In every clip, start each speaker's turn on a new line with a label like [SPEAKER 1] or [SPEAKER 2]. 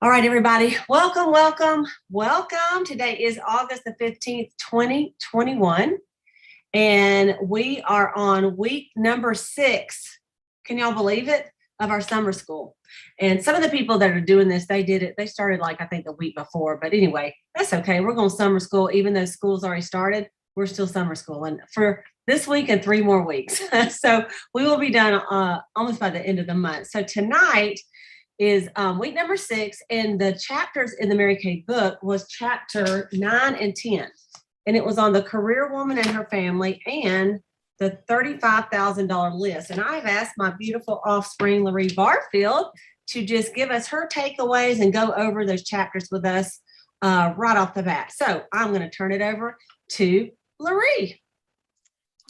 [SPEAKER 1] All right, everybody. Welcome, welcome, welcome. Today is August the 15th, 2021. And we are on week number 6. Can y'all believe it? Of our summer school. And some of the people that are doing this, they started like, I think the week before. But anyway, that's okay. We're going summer school. Even though school's already started, we're still summer school. And for this week and 3 more weeks. So we will be done almost by the end of the month. So tonight, is week number 6, and the chapters in the Mary Kay book was chapter 9 and 10, and it was on the career woman and her family and the $35,000 list. And I've asked my beautiful offspring, Laree Barfield, to just give us her takeaways and go over those chapters with us right off the bat. So I'm going to turn it over to Laree.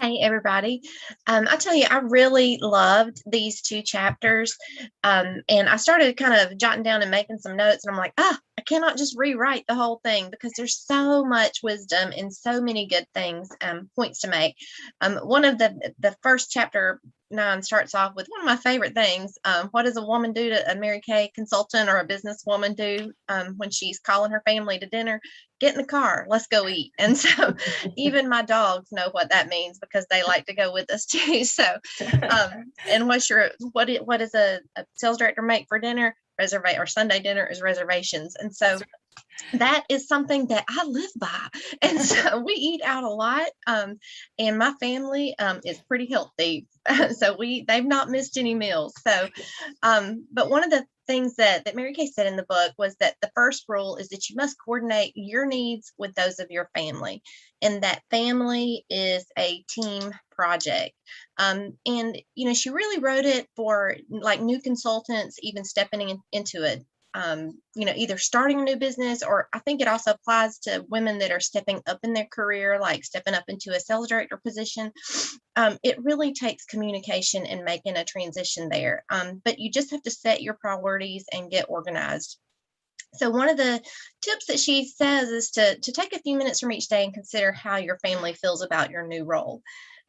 [SPEAKER 2] Hey, everybody. I tell you, I really loved these 2 chapters. And I started kind of jotting down and making some notes. And I'm like, I cannot just rewrite the whole thing because there's so much wisdom and so many good things, points to make. One of the first chapter 9 starts off with one of my favorite things. What does a woman do to a Mary Kay consultant or a businesswoman do when she's calling her family to dinner? Get in the car, let's go eat. And so even my dogs know what that means because they like to go with us too. So, and what does a sales director make for dinner? Or Sunday dinner is reservations. And so that is something that I live by. And so we eat out a lot. And my family is pretty healthy. So they've not missed any meals. So, but one of the things that Mary Kay said in the book was that the first rule is that you must coordinate your needs with those of your family, and that family is a team project. And she really wrote it for like new consultants, even stepping into it. Either starting a new business, or I think it also applies to women that are stepping up in their career, like stepping up into a sales director position. It really takes communication and making a transition there. But you just have to set your priorities and get organized. So one of the tips that she says is to take a few minutes from each day and consider how your family feels about your new role.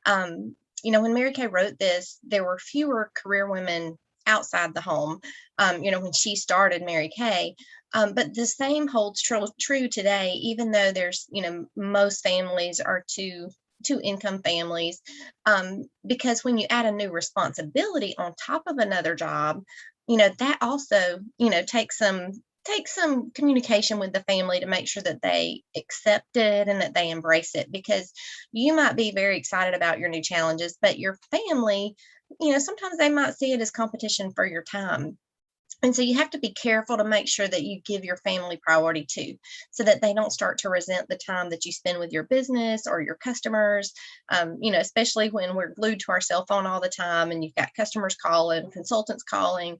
[SPEAKER 2] When Mary Kay wrote this, there were fewer career women outside the home, when she started Mary Kay. But the same holds true today, even though there's, most families are two income families, because when you add a new responsibility on top of another job, that also, takes some communication with the family to make sure that they accept it and that they embrace it, because you might be very excited about your new challenges, but your family, sometimes they might see it as competition for your time. And so you have to be careful to make sure that you give your family priority too, so that they don't start to resent the time that you spend with your business or your customers, especially when we're glued to our cell phone all the time and you've got customers calling, consultants calling.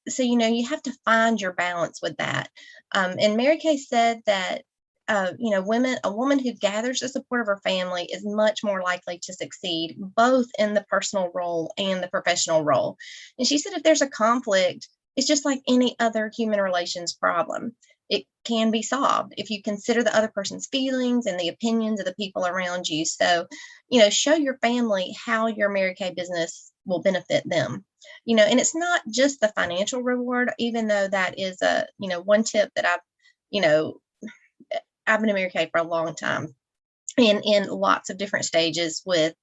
[SPEAKER 2] So, you have to find your balance with that. And Mary Kay said that a woman who gathers the support of her family is much more likely to succeed, both in the personal role and the professional role. And she said, if there's a conflict, it's just like any other human relations problem. It can be solved if you consider the other person's feelings and the opinions of the people around you. So, show your family how your Mary Kay business will benefit them. And it's not just the financial reward, even though that is one tip that I've been in Mary Kay for a long time, and in lots of different stages with,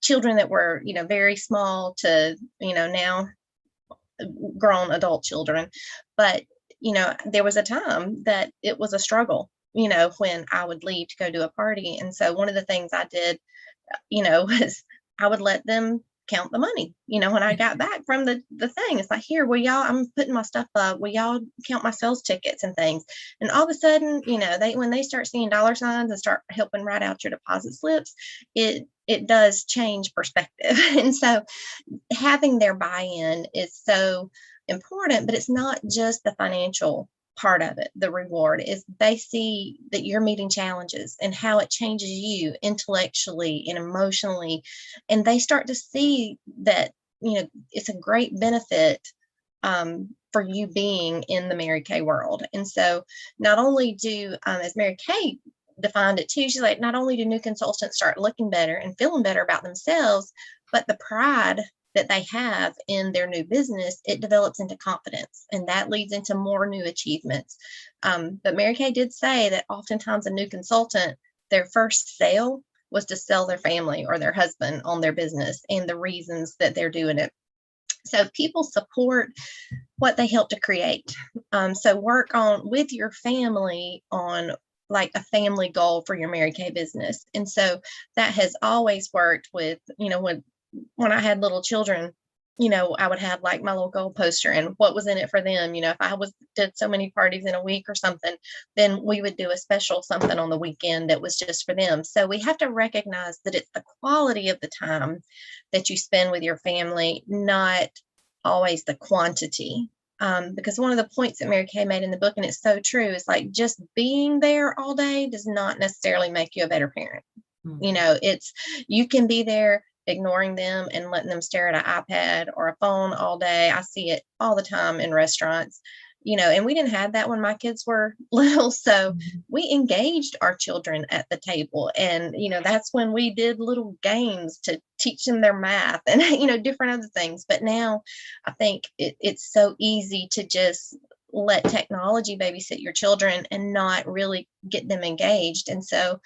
[SPEAKER 2] children that were, very small to, now grown adult children. But, there was a time that it was a struggle, when I would leave to go to a party. And so one of the things I did, was I would let them count the money. When I got back from the thing, it's like, here, I'm putting my stuff up. Will y'all count my sales tickets and things? And all of a sudden, when they start seeing dollar signs and start helping write out your deposit slips, it does change perspective. And so having their buy-in is so important, but it's not just the financial part of it. The reward is they see that you're meeting challenges and how it changes you intellectually and emotionally, and they start to see that it's a great benefit for you being in the Mary Kay world. And so not only do as Mary Kay defined it too, she's like, not only do new consultants start looking better and feeling better about themselves, but the pride that they have in their new business, it develops into confidence, and that leads into more new achievements. But Mary Kay did say that oftentimes a new consultant, their first sale was to sell their family or their husband on their business and the reasons that they're doing it. So people support what they help to create. So work on with your family on like a family goal for your Mary Kay business. And so that has always worked with, when I had little children, I would have like my little goal poster and what was in it for them. If I did so many parties in a week or something, then we would do a special something on the weekend that was just for them. So we have to recognize that it's the quality of the time that you spend with your family, not always the quantity. Because one of the points that Mary Kay made in the book, and it's so true, is like just being there all day does not necessarily make you a better parent. It's, you can be there ignoring them and letting them stare at an iPad or a phone all day. I see it all the time in restaurants, and we didn't have that when my kids were little. So we engaged our children at the table. And, that's when we did little games to teach them their math and, different other things. But now I think it's so easy to just let technology babysit your children and not really get them engaged. And so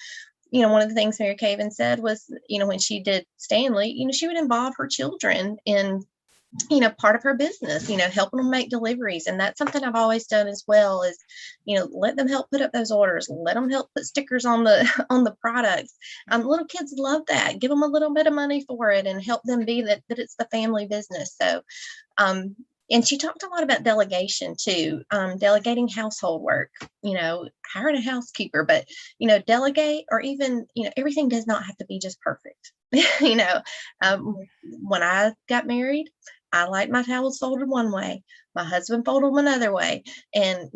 [SPEAKER 2] one of the things Mary Kay even said was, when she did Stanley, she would involve her children in, part of her business, helping them make deliveries. And that's something I've always done as well is, let them help put up those orders, let them help put stickers on the products. Little kids love that. Give them a little bit of money for it and help them be that it's the family business. So, and she talked a lot about delegation too, delegating household work, hiring a housekeeper, but, delegate, or even, everything does not have to be just perfect. When I got married, I like my towels folded one way, my husband folded them another way. And,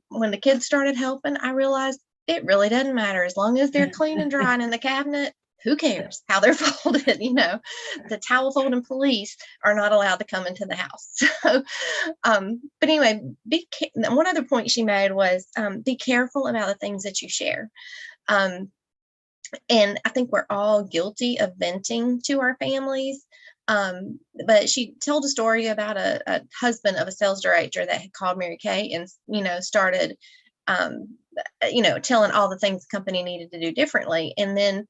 [SPEAKER 2] when the kids started helping, I realized it really doesn't matter. As long as they're clean and drying in the cabinet, who cares how they're folded? The towel folding police are not allowed to come into the house. So, but anyway, one other point she made was be careful about the things that you share. And I think we're all guilty of venting to our families. But she told a story about a husband of a sales director that had called Mary Kay and, started, telling all the things the company needed to do differently. And then,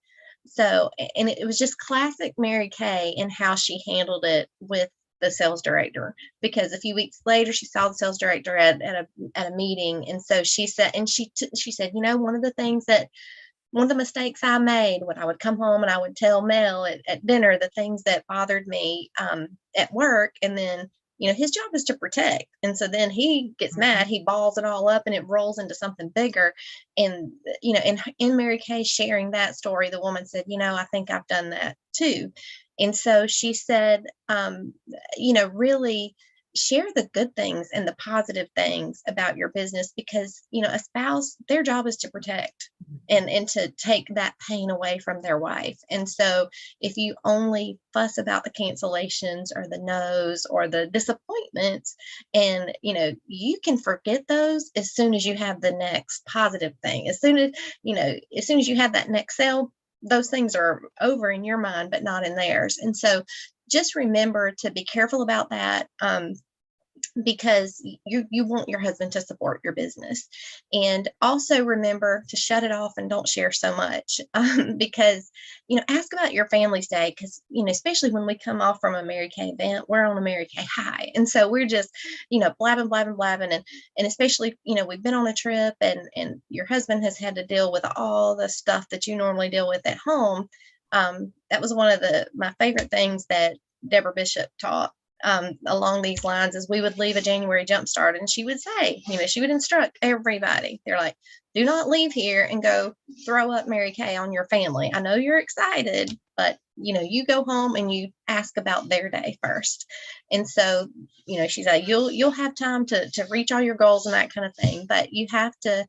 [SPEAKER 2] and it was just classic Mary Kay and how she handled it with the sales director, because a few weeks later she saw the sales director at a meeting. And so she said, she said, one of the mistakes I made when I would come home and I would tell Mel at dinner the things that bothered me at work. And then, his job is to protect. And so then he gets mad, he balls it all up and it rolls into something bigger. And, in Mary Kay sharing that story, the woman said, I think I've done that too. And so she said, really share the good things and the positive things about your business, because, a spouse, their job is to protect and to take that pain away from their wife. And so if you only fuss about the cancellations or the no's or the disappointments, and, you can forget those as soon as you have the next positive thing. As soon as you have that next sale, those things are over in your mind, but not in theirs. And so just remember to be careful about that, because you want your husband to support your business. And also remember to shut it off and don't share so much, because, ask about your family's day, because, especially when we come off from a Mary Kay event, we're on a Mary Kay high. And so we're just, blabbing. And especially, we've been on a trip and your husband has had to deal with all the stuff that you normally deal with at home. That was one of my favorite things that Deborah Bishop taught along these lines, is we would leave a January jumpstart and she would say, she would instruct everybody. They're like, do not leave here and go throw up Mary Kay on your family. I know you're excited, but you go home and you ask about their day first. And so, she said, you'll have time to reach all your goals and that kind of thing, but you have to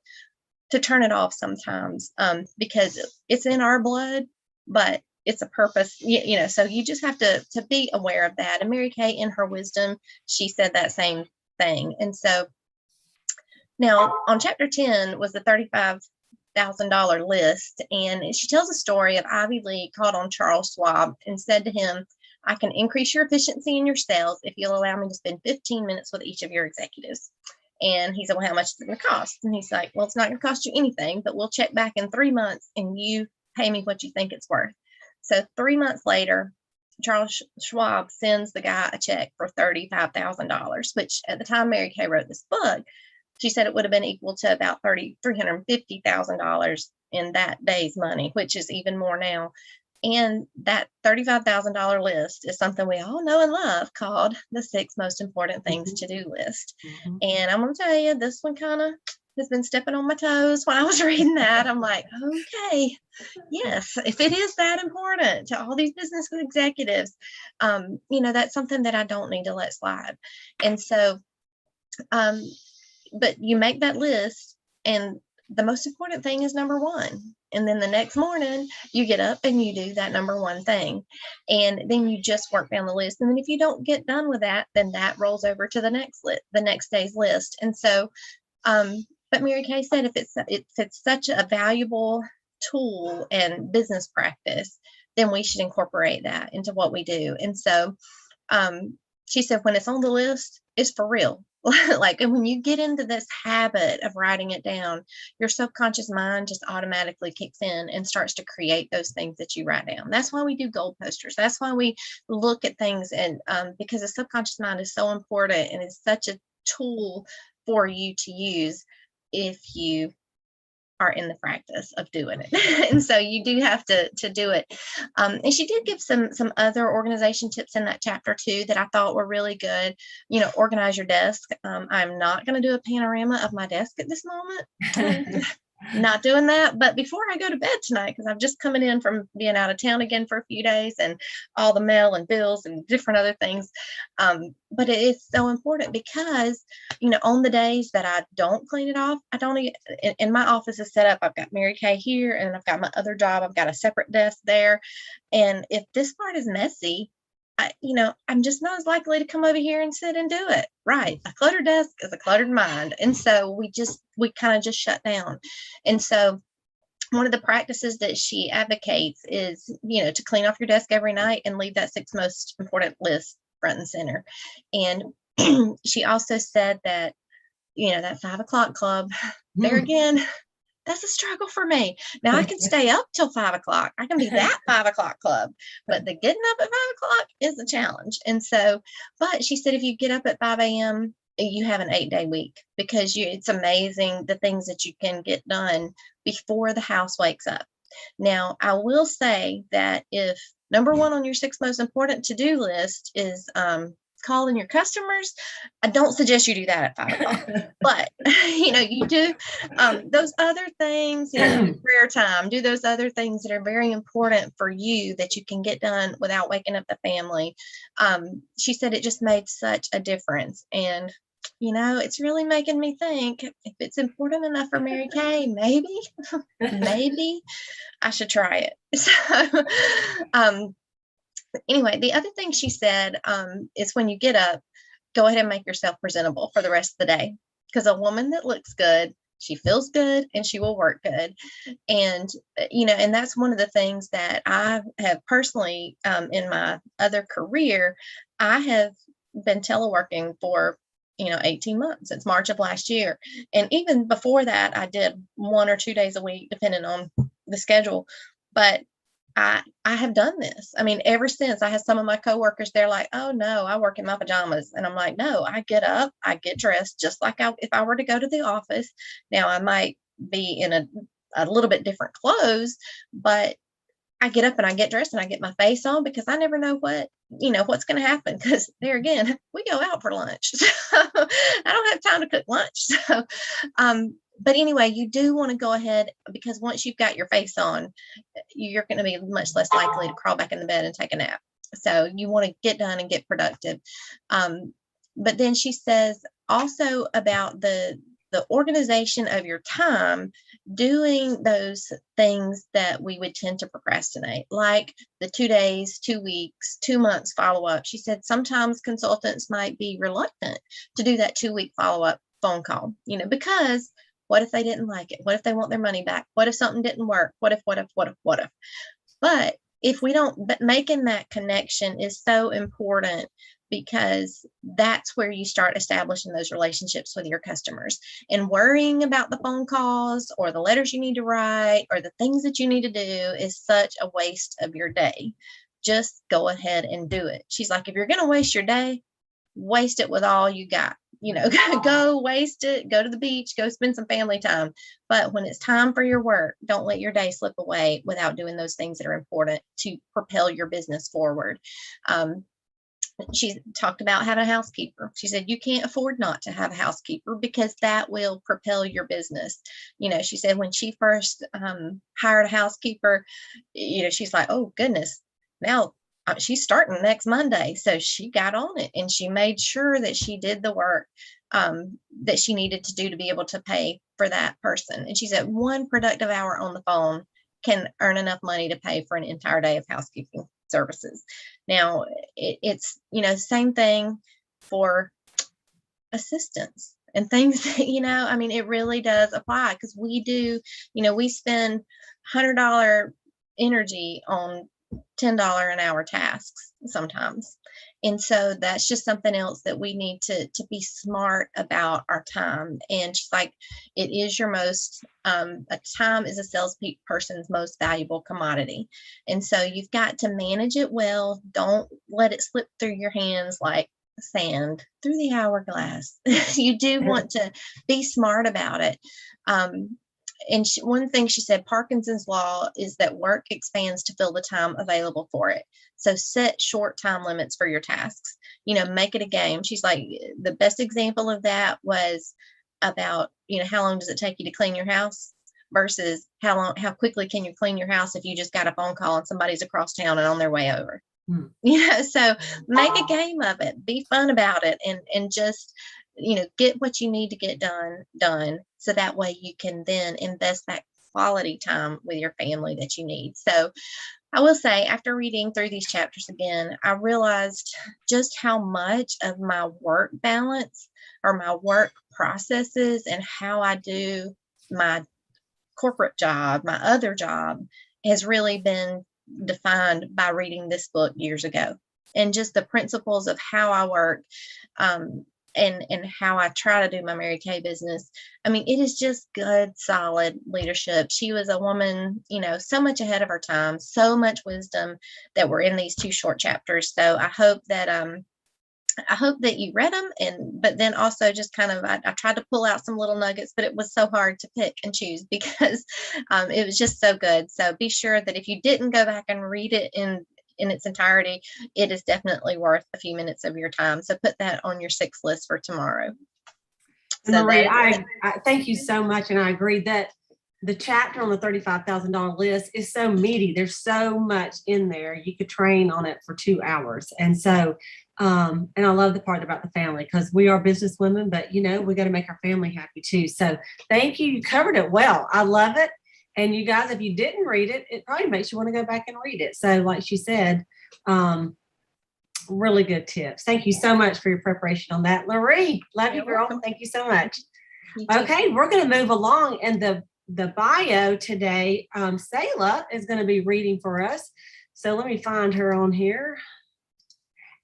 [SPEAKER 2] turn it off sometimes, because it's in our blood, but it's a purpose, so you just have to be aware of that. And Mary Kay, in her wisdom, she said that same thing. And so now on chapter 10 was the $35,000 list. And she tells a story of Ivy Lee called on Charles Schwab and said to him, I can increase your efficiency in your sales if you'll allow me to spend 15 minutes with each of your executives. And he said, well, how much is it going to cost? And he's like, well, it's not going to cost you anything, but we'll check back in 3 months and you pay me what you think it's worth. So 3 months later, Charles Schwab sends the guy a check for $35,000, which at the time Mary Kay wrote this book, she said it would have been equal to about $350,000 in that day's money, which is even more now. And that $35,000 list is something we all know and love, called the 6 most important things to do list. And I'm going to tell you, this one kind of has been stepping on my toes when I was reading that. I'm like, okay, yes, if it is that important to all these business executives, that's something that I don't need to let slide. And so, but you make that list, and the most important thing is number 1. And then the next morning you get up and you do that number 1 thing. And then you just work down the list. And then if you don't get done with that, then that rolls over to the next day's list. And so, but Mary Kay said, if it's such a valuable tool and business practice, then we should incorporate that into what we do. And so, she said, when it's on the list, it's for real. Like, and when you get into this habit of writing it down, your subconscious mind just automatically kicks in and starts to create those things that you write down. That's why we do goal posters. That's why we look at things, and because the subconscious mind is so important, and it's such a tool for you to use if you are in the practice of doing it. And so you do have to do it. And she did give some other organization tips in that chapter too that I thought were really good. Organize your desk. I'm not going to do a panorama of my desk at this moment. Not doing that. But before I go to bed tonight, because I'm just coming in from being out of town again for a few days, and all the mail and bills and different other things. But it is so important because, on the days that I don't clean it off, and my office is set up. I've got Mary Kay here, and I've got my other job. I've got a separate desk there. And if this part is messy, I'm just not as likely to come over here and sit and do it. Right. A cluttered desk is a cluttered mind. And so we kind of just shut down. And so one of the practices that she advocates is, to clean off your desk every night and leave that 6 most important list front and center. And she also said that, that 5 o'clock club, there again, that's a struggle for me. Now I can stay up till 5 o'clock. I can be that 5 o'clock club, but the getting up at 5 o'clock is a challenge. And so, but she said, if you get up at 5 a.m., you have an 8-day week, because it's amazing the things that you can get done before the house wakes up. Now, I will say that if number 1 on your 6 most important to-do list is, calling your customers, I don't suggest you do that at 5 o'clock. But you do those other things, prayer time, do those other things that are very important for you that you can get done without waking up the family. She said it just made such a difference. And it's really making me think, if it's important enough for Mary Kay, maybe I should try it. So anyway, the other thing she said is, when you get up, go ahead and make yourself presentable for the rest of the day. Because a woman that looks good, she feels good, and she will work good. And, and that's one of the things that I have personally, in my other career, I have been teleworking for 18 months. Since March of last year. And even before that, I did 1 or 2 days a week, depending on the schedule. But I have done this. I mean, ever since, I have some of my coworkers, they're like, oh no, I work in my pajamas. And I'm like, no, I get up, I get dressed just like if I were to go to the office. Now I might be in a little bit different clothes, but I get up and I get dressed and I get my face on, because I never know what's going to happen. Because there again, we go out for lunch. So I don't have time to cook lunch. So, but anyway, you do want to go ahead, because once you've got your face on, you're going to be much less likely to crawl back in the bed and take a nap. So you want to get done and get productive. But then she says also about the organization of your time, doing those things that we would tend to procrastinate, like the 2 days, 2 weeks, 2 months follow-up. She said sometimes consultants might be reluctant to do that 2-week follow-up phone call, because what if they didn't like it? What if they want their money back? What if something didn't work? What if? But if we don't, but making that connection is so important, because that's where you start establishing those relationships with your customers. And worrying about the phone calls or the letters you need to write or the things that you need to do is such a waste of your day. Just go ahead and do it. She's like, if you're going to waste your day, waste it with all you got. Go waste it, go to the beach, go spend some family time. But when it's time for your work, don't let your day slip away without doing those things that are important to propel your business forward. She talked about having a housekeeper. She said you can't afford not to have a housekeeper, because that will propel your business. She said when she first hired a housekeeper, she's like, oh goodness, now she's starting next Monday. So she got on it and she made sure that she did the work that she needed to do to be able to pay for that person. And she said one productive hour on the phone can earn enough money to pay for an entire day of housekeeping services. Now it's same thing for assistants and things. It really does apply, because we do, we spend $100 energy on $10 an hour tasks sometimes. And so that's just something else that we need to be smart about our time. And she's like, it is your most, time is a salesperson's most valuable commodity. And so you've got to manage it well. Don't let it slip through your hands like sand through the hourglass. You do want to be smart about it. And one thing she said, Parkinson's law is that work expands to fill the time available for it. So set short time limits for your tasks, make it a game. She's like, the best example of that was about, how long does it take you to clean your house versus how quickly can you clean your house if you just got a phone call and somebody's across town and on their way over. So make a game of it, be fun about it, and just, get what you need to get done. So that way you can then invest that quality time with your family that you need. So I will say, after reading through these chapters again, I realized just how much of my work balance or my work processes and how I do my corporate job, my other job, has really been defined by reading this book years ago. And just the principles of how I work, and how I try to do my Mary Kay business. It is just good, solid leadership. She was a woman, so much ahead of her time, so much wisdom that were in these 2 short chapters. So I hope that you read them, but then also just kind of, I tried to pull out some little nuggets, but it was so hard to pick and choose because it was just so good. So be sure that if you didn't go back and read it in its entirety, it is definitely worth a few minutes of your time. So put that on your 6 list for tomorrow.
[SPEAKER 1] So Marie, I thank you so much. And I agree that the chapter on the $35,000 list is so meaty. There's so much in there. You could train on it for 2 hours. And so, and I love the part about the family, because we are business women, but we got to make our family happy too. So thank you. You covered it well. I love it. And you guys, if you didn't read it, it probably makes you want to go back and read it. So like she said, really good tips. Thank you so much for your preparation on that. Loree, love you, girl. Welcome. Thank you so much. Okay, we're going to move along. And the bio today, Selah is going to be reading for us. So let me find her on here.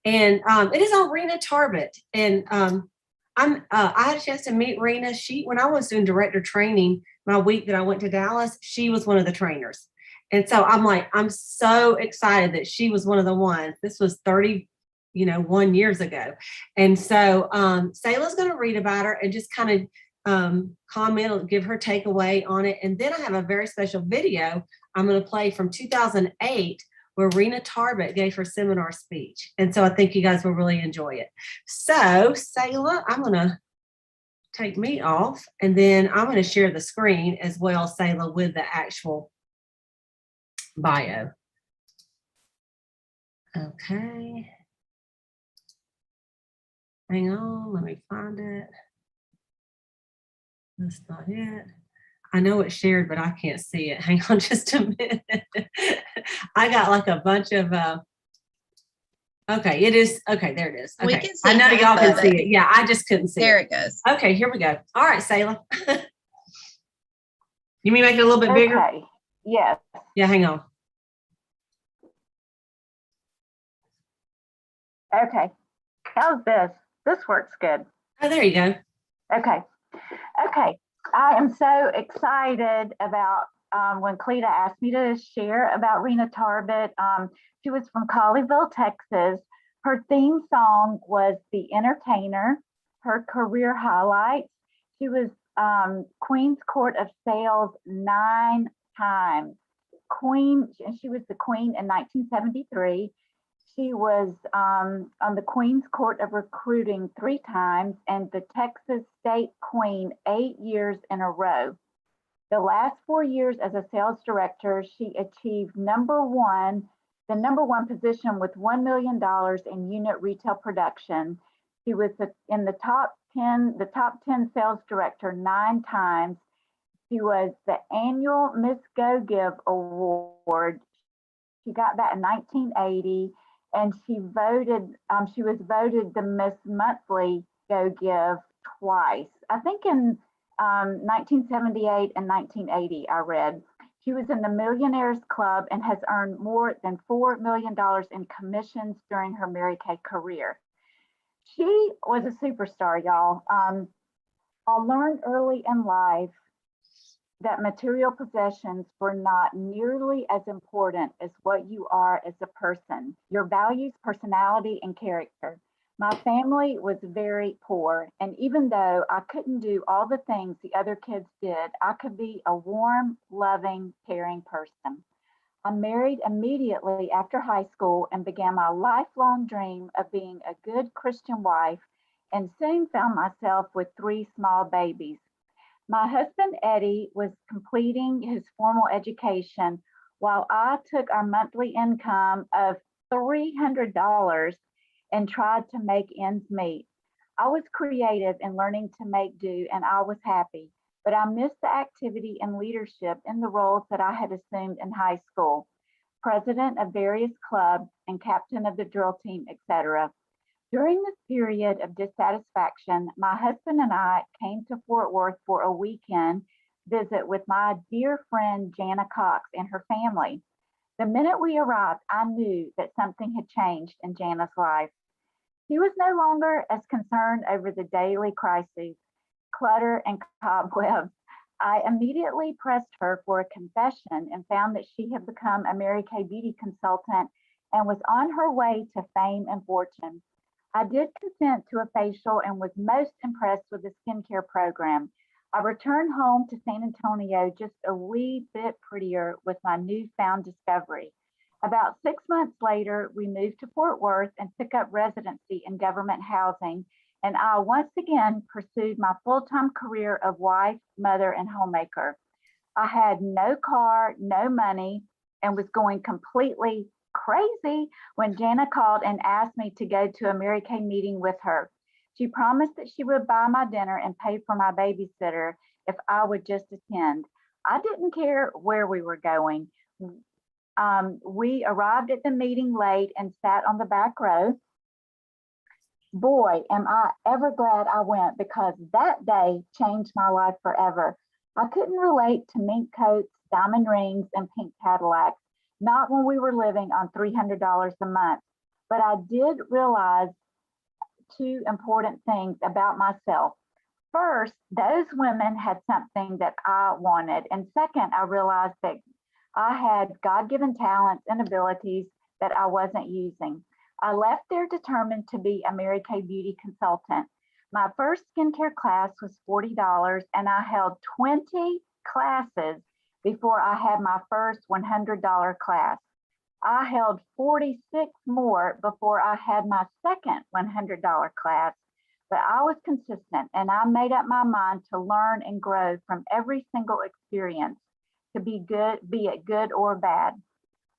[SPEAKER 1] And it is on Rena Tarbet. And I had a chance to meet Rena. When I was doing director training, my week that I went to Dallas, she was one of the trainers. And so I'm so excited that she was one of the ones. This was 31 years ago. And so Selah's going to read about her and just kind of comment, give her takeaway on it. And then I have a very special video I'm going to play from 2008 where Rena Tarbet gave her seminar speech. And so I think you guys will really enjoy it. So Selah, I'm going to take me off, and then I'm going to share the screen as well, Selah, with the actual bio. Okay. Hang on, let me find it. That's not it. I know it's shared, but I can't see it. Hang on just a minute. I got like a bunch of okay, it is. Okay, there it is. Okay.
[SPEAKER 2] We can see.
[SPEAKER 1] I know y'all can see it. Yeah, I just couldn't see
[SPEAKER 2] there
[SPEAKER 1] it.
[SPEAKER 2] There it goes.
[SPEAKER 1] Okay, here we go. All right, Selah. You mean make it a little bit bigger?
[SPEAKER 3] Okay. Yes.
[SPEAKER 1] Yeah, hang on.
[SPEAKER 3] Okay, how's this? This works good.
[SPEAKER 1] Oh, there you go.
[SPEAKER 3] Okay, okay. I am so excited about when Cleta asked me to share about Rena Tarbet. She was from Colleyville, Texas. Her theme song was The Entertainer. Her career highlights: she was Queen's Court of Sales 9 times. She was the Queen in 1973. She was on the Queen's Court of Recruiting 3 times and the Texas State Queen 8 years in a row. The last 4 years as a sales director, she achieved the number one position with $1 million in unit retail production. She was in the top 10 sales director 9 times. She was the annual Miss Go Give Award. She got that in 1980, and she was voted the Miss Monthly Go Give twice. I think in 1978 and 1980, I read. She was in the Millionaires Club and has earned more than $4 million in commissions during her Mary Kay career. She was a superstar, y'all. I learned early in life that material possessions were not nearly as important as what you are as a person, your values, personality, and character. My family was very poor, and even though I couldn't do all the things the other kids did, I could be a warm, loving, caring person. I married immediately after high school and began my lifelong dream of being a good Christian wife, and soon found myself with 3 small babies. My husband, Eddie, was completing his formal education while I took our monthly income of $300 and tried to make ends meet. I was creative in learning to make do, and I was happy, but I missed the activity and leadership in the roles that I had assumed in high school: president of various clubs and captain of the drill team, etc. During this period of dissatisfaction, my husband and I came to Fort Worth for a weekend visit with my dear friend Jana Cox and her family. The minute we arrived, I knew that something had changed in Jana's life. She was no longer as concerned over the daily crises, clutter, and cobwebs. I immediately pressed her for a confession and found that she had become a Mary Kay beauty consultant and was on her way to fame and fortune. I did consent to a facial and was most impressed with the skincare program. I returned home to San Antonio just a wee bit prettier with my newfound discovery. About 6 months later, we moved to Fort Worth and took up residency in government housing, and I once again pursued my full-time career of wife, mother, and homemaker. I had no car, no money, and was going completely crazy when Jana called and asked me to go to a Mary Kay meeting with her. She promised that she would buy my dinner and pay for my babysitter if I would just attend. I didn't care where we were going. We arrived at the meeting late and sat on the back row. Boy, am I ever glad I went, because that day changed my life forever. I couldn't relate to mink coats, diamond rings, and pink Cadillacs, not when we were living on $300 a month. But I did realize 2 important things about myself. First, those women had something that I wanted. And second, I realized that I had God-given talents and abilities that I wasn't using. I left there determined to be a Mary Kay beauty consultant. My first skincare class was $40, and I held 20 classes before I had my first $100 class. I held 46 more before I had my second $100 class, but I was consistent, and I made up my mind to learn and grow from every single experience, to be it good or bad.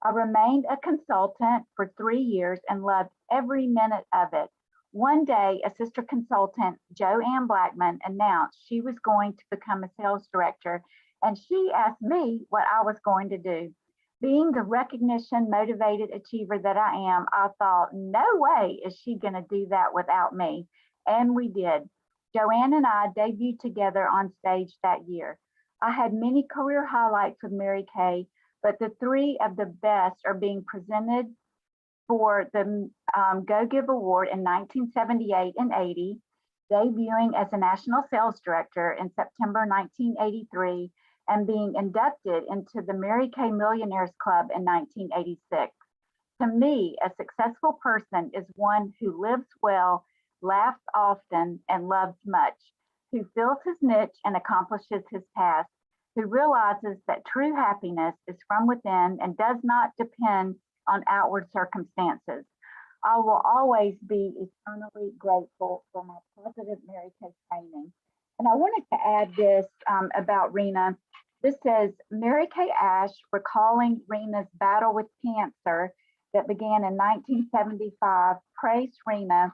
[SPEAKER 3] I remained a consultant for 3 years and loved every minute of it. One day, a sister consultant, Joanne Blackman, announced she was going to become a sales director, and she asked me what I was going to do. Being the recognition motivated achiever that I am, I thought, no way is she going to do that without me. And we did. Joanne and I debuted together on stage that year. I had many career highlights with Mary Kay, but the 3 of the best are being presented for the Go Give Award in 1978 and 80, debuting as a national sales director in September 1983, and being inducted into the Mary Kay Millionaires Club in 1986. To me, a successful person is one who lives well, laughs often, and loves much, who fills his niche and accomplishes his task, who realizes that true happiness is from within and does not depend on outward circumstances. I will always be eternally grateful for my positive Mary Kay training. And I wanted to add this about Rena. This says, Mary Kay Ash, recalling Rena's battle with cancer that began in 1975, praised Rena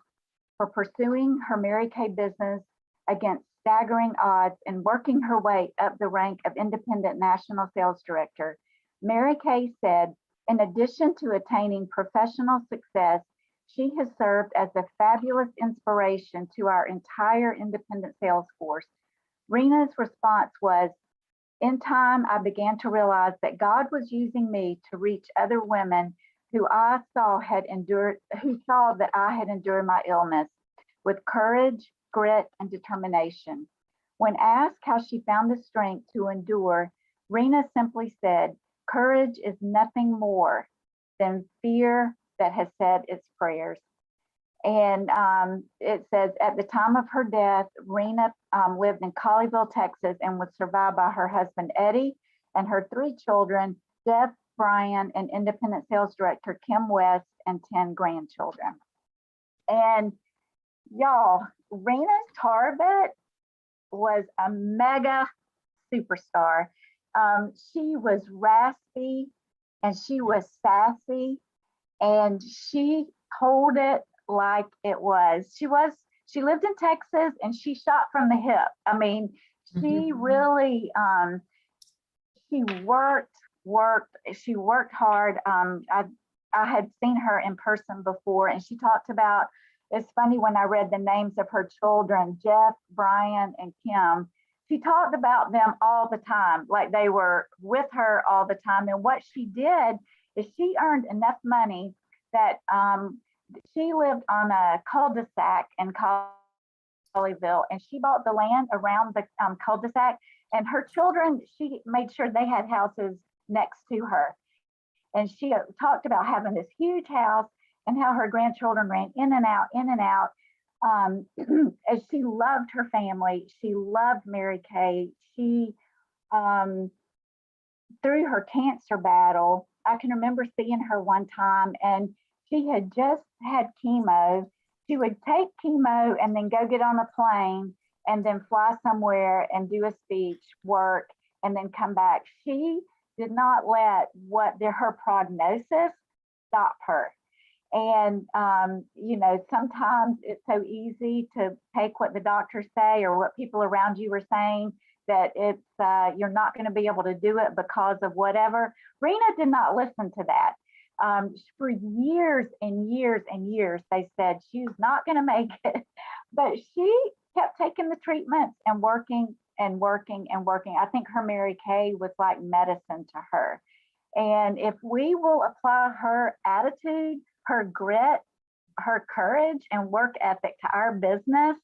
[SPEAKER 3] for pursuing her Mary Kay business against staggering odds and working her way up the rank of independent national sales director. Mary Kay said, in addition to attaining professional success, she has served as a fabulous inspiration to our entire independent sales force. Rena's response was, in time, I began to realize that God was using me to reach other women who saw that I had endured my illness with courage, grit, and determination. When asked how she found the strength to endure, Rena simply said, courage is nothing more than fear that has said its prayers. And it says, at the time of her death, Rena lived in Colleyville, Texas, and was survived by her husband, Eddie, and her 3 children, Jeff, Brian, and independent sales director, Kim West, and 10 grandchildren. And y'all, Rena Tarbet was a mega superstar. She was raspy and she was sassy, and she told it like it was. She lived in Texas and she shot from the hip. I mean, she really, she worked hard. I had seen her in person before, and she talked about, it's funny when I read the names of her children, Jeff, Brian, and Kim, she talked about them all the time, like they were with her all the time. And what she did is she earned enough money that she lived on a cul-de-sac in Colleyville, and she bought the land around the cul-de-sac, and her children, she made sure they had houses next to her. And she talked about having this huge house and how her grandchildren ran in and out, in and out. As she loved her family, she loved Mary Kay. She, through her cancer battle, I can remember seeing her one time, and she had just had chemo. She would take chemo and then go get on a plane and then fly somewhere and do a speech, work, and then come back. She did not let her prognosis stop her. And, sometimes it's so easy to take what the doctors say or what people around you are saying, that it's, you're not going to be able to do it because of whatever. Rena did not listen to that. For years and years and years, they said she's not going to make it, but she kept taking the treatments and working and working and working. I think her Mary Kay was like medicine to her. And if we will apply her attitude, her grit, her courage, and work ethic to our business,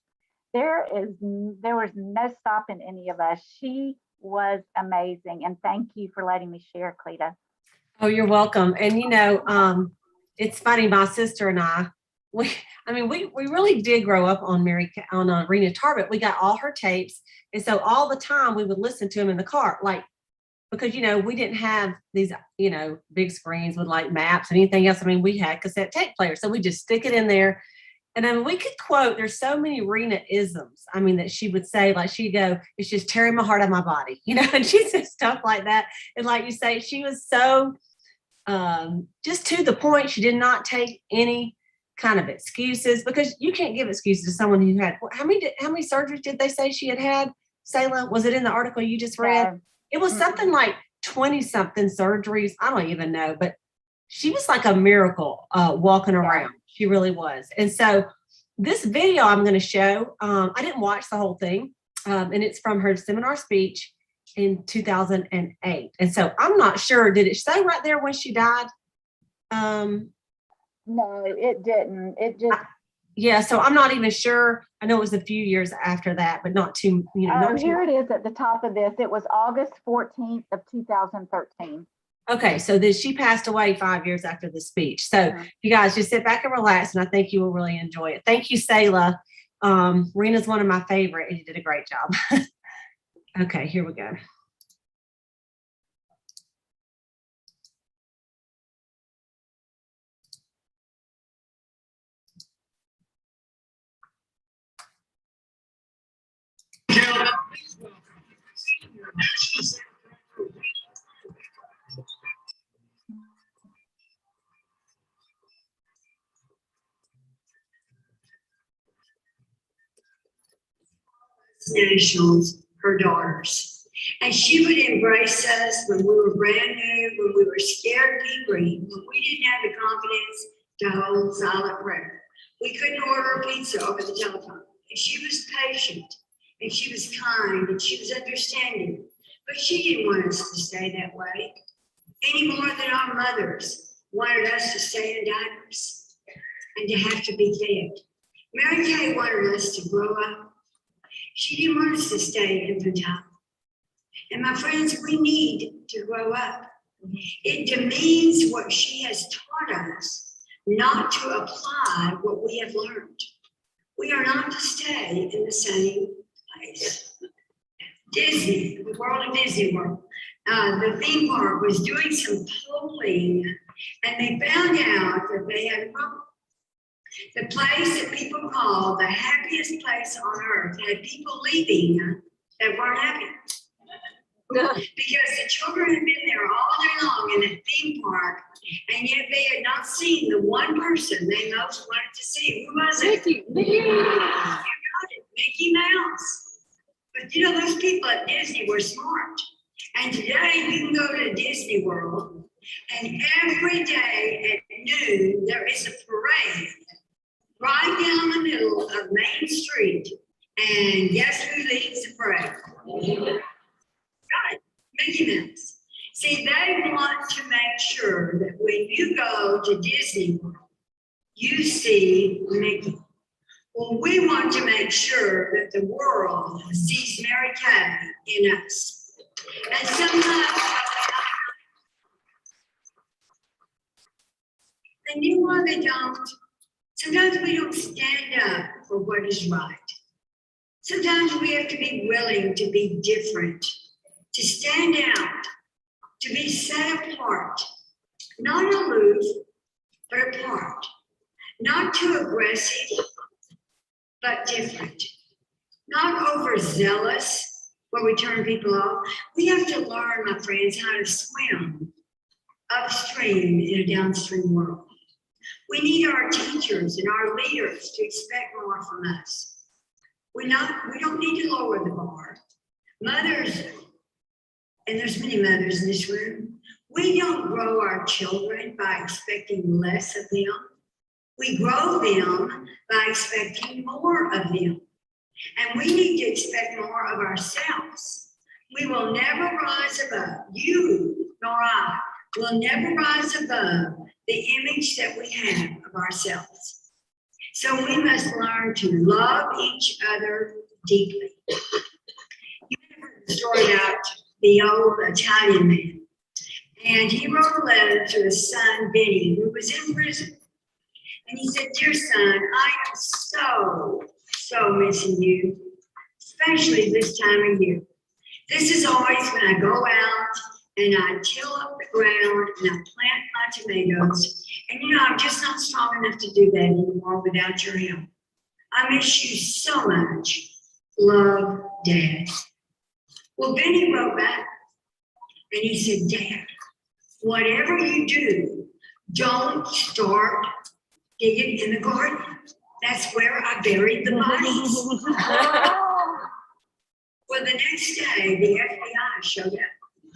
[SPEAKER 3] there was no stopping any of us. She was amazing. And thank you for letting me share, Cleta.
[SPEAKER 1] Oh, you're welcome. And it's funny, my sister and I, we really did grow up on Rena Tarbet. We got all her tapes, and so all the time we would listen to them in the car, like, because we didn't have these big screens with like maps and anything else. I mean, we had cassette tape players, so we just stick it in there. And then we could quote, there's so many Rena isms, that she would say, like she'd go, it's just tearing my heart out of my body, and she said stuff like that. And like you say, she was so just to the point. She did not take any kind of excuses, because you can't give excuses to someone who had, how many surgeries did they say she had, Sayla? Was it in the article you just read? It was something like 20 something surgeries. I don't even know, but she was like a miracle walking around. She really was. And so this video I'm going to show, I didn't watch the whole thing, and it's from her seminar speech in 2008. And so I'm not sure, did it say right there when she died?
[SPEAKER 3] No, it didn't. It just,
[SPEAKER 1] Yeah, so I'm not even sure. I know it was a few years after that, but not too, not too.
[SPEAKER 3] here it is at the top of this. It was August 14th of 2013.
[SPEAKER 1] Okay, so then she passed away 5 years after the speech. So you guys just sit back and relax, and I think you will really enjoy it. Thank you, Selah. Rena's one of my favorite, and you did a great job. Okay, here we go.
[SPEAKER 4] Nationals, her daughters. And she would embrace us when we were brand new, when we were scared to be green, when we didn't have the confidence to hold silent prayer. We couldn't order a pizza over the telephone. And she was patient, and she was kind, and she was understanding. But she didn't want us to stay that way any more than our mothers wanted us to stay in diapers and to have to be fed. Mary Kay wanted us to grow up. She didn't want us to stay infantile. And my friends, we need to grow up. It demeans what she has taught us, not to apply what we have learned. We are not to stay in the same place. Disney, the world of Disney World, the theme park was doing some polling, and they found out that they had wrong. The place that people call the happiest place on earth had people leaving that weren't happy. Because the children had been there all day long in that theme park, and yet they had not seen the one person they most wanted to see. Who was it? Mickey. You got it, Mickey Mouse. But those people at Disney were smart. And today you can go to Disney World, and every day at noon there is a parade right down the middle of Main Street. And guess who leads the parade? Got it, Mickey Mouse. See, they want to make sure that when you go to Disney World, you see Mickey. Well, we want to make sure that the world sees Mary Kay in us. And sometimes, and you know they don't. Sometimes we don't stand up for what is right. Sometimes we have to be willing to be different, to stand out, to be set apart, not aloof, but apart, not too aggressive, but different, not overzealous where we turn people off. We have to learn, my friends, how to swim upstream in a downstream world. We need our teachers and our leaders to expect more from us. We don't need to lower the bar. Mothers, and there's many mothers in this room, we don't grow our children by expecting less of them. We grow them by expecting more of them. And we need to expect more of ourselves. We will never rise above, you nor I will never rise above the image that we have of ourselves. So we must learn to love each other deeply. You heard the story about the old Italian man. And he wrote a letter to his son, Benny, who was in prison. And he said, "Dear son, I am so missing you, especially this time of year. This is always when I go out and I till up the ground and I plant my tomatoes. And I'm just not strong enough to do that anymore without your help. I miss you so much. Love, Dad." Well, Benny wrote back and he said, "Dad, whatever you do, don't start digging in the garden. That's where I buried the bodies." Well, the next day, the FBI showed up.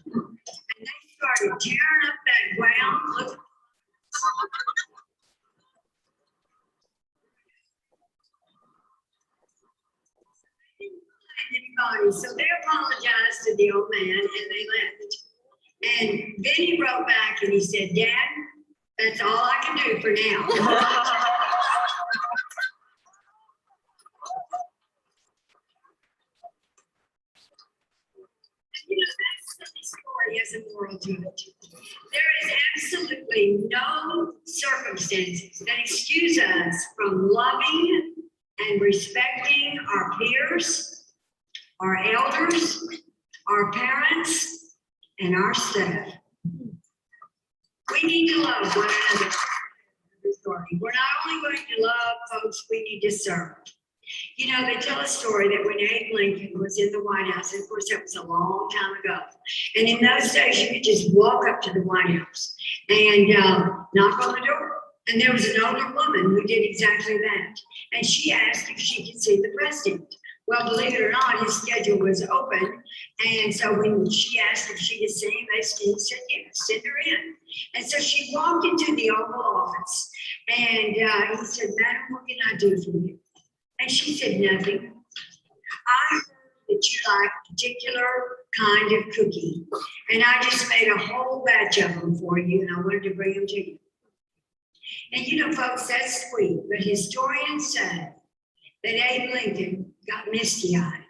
[SPEAKER 4] And they started tearing up that ground. So they apologized to the old man and they left. And Benny wrote back and he said, "Dad, That's all I can do for now. That story has a moral to it. There is absolutely no circumstances that excuse us from loving and respecting our peers, our elders, our parents, and our staff. We need to love one another. We're not only going to love folks, we need to serve. You know, they tell a story that when Abe Lincoln was in the White House, and of course that was a long time ago, and in those days you could just walk up to the White House and knock on the door. And there was an older woman who did exactly that. And she asked if she could see the president. Well, believe it or not, his schedule was open. And so when she asked if she could see him, he said, yes, send her in. And so she walked into the Oval Office and he said, Madam, what can I do for you? And she said, nothing. I heard that you like a particular kind of cookie. And I just made a whole batch of them for you and I wanted to bring them to you. And you know, folks, that's sweet. But historians say that Abe Lincoln got misty-eyed.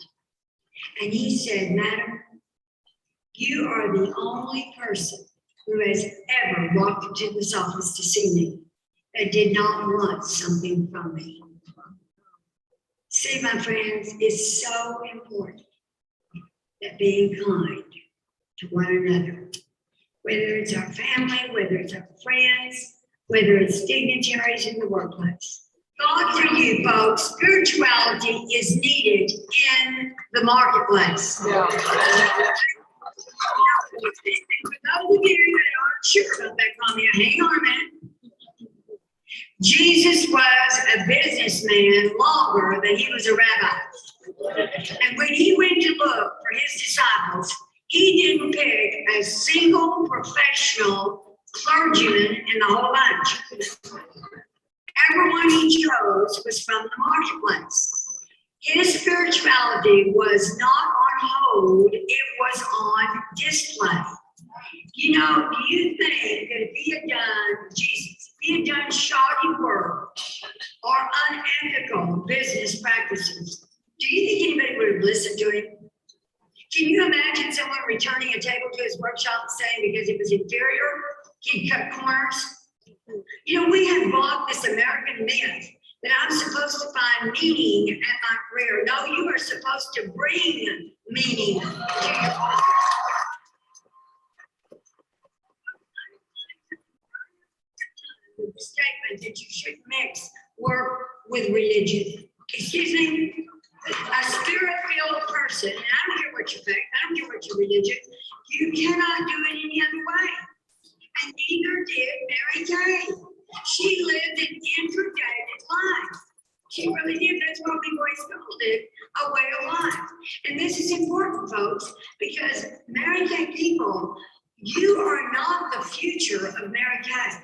[SPEAKER 4] And he said, Madam, you are the only person who has ever walked into this office to see me that did not want something from me. See, my friends, it's so important that being kind to one another, whether it's our family, whether it's our friends, whether it's dignitaries in the workplace. God for you, folks, spirituality is needed in the marketplace. Yeah. For those of you that aren't sure about that comment, hang on a minute. Jesus was a businessman longer than he was a rabbi. And when he went to look for his disciples, he didn't pick a single professional clergyman in the whole bunch. Everyone he chose was from the marketplace. His spirituality was not on hold, it was on display. You know, do you think that if he had done Jesus, if he had done shoddy work or unethical business practices, do you think anybody would have listened to him? Can you imagine someone returning a table to his workshop and saying because it was inferior, he'd cut corners? You know, we have bought this American myth that I'm supposed to find meaning at my career. No, you are supposed to bring meaning to your life. The statement that you should mix work with religion. Excuse me, a spirit-filled person, and I don't care what your faith, I don't care what your religion, you cannot do it any other way. And neither did Mary Kay. She lived an introverted life. She really did. That's why we always called it a way of life. And this is important, folks, because Mary Kay people, you are not the future of Mary Kay.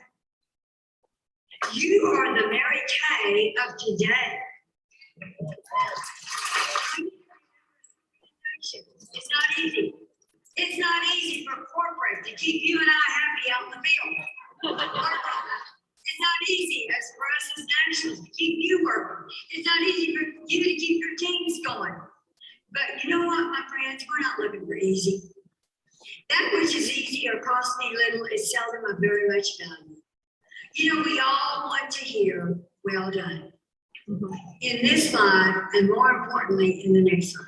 [SPEAKER 4] You are the Mary Kay of today. It's not easy. It's not easy for corporate to keep you and I happy out in the field. It's not easy as for us as nationals to keep you working. It's not easy for you to keep your teams going. But you know what, my friends? We're not looking for easy. That which is easy or costs me little is seldom of very much value. You know, we all want to hear, well done, in this life, and more importantly, in the next life.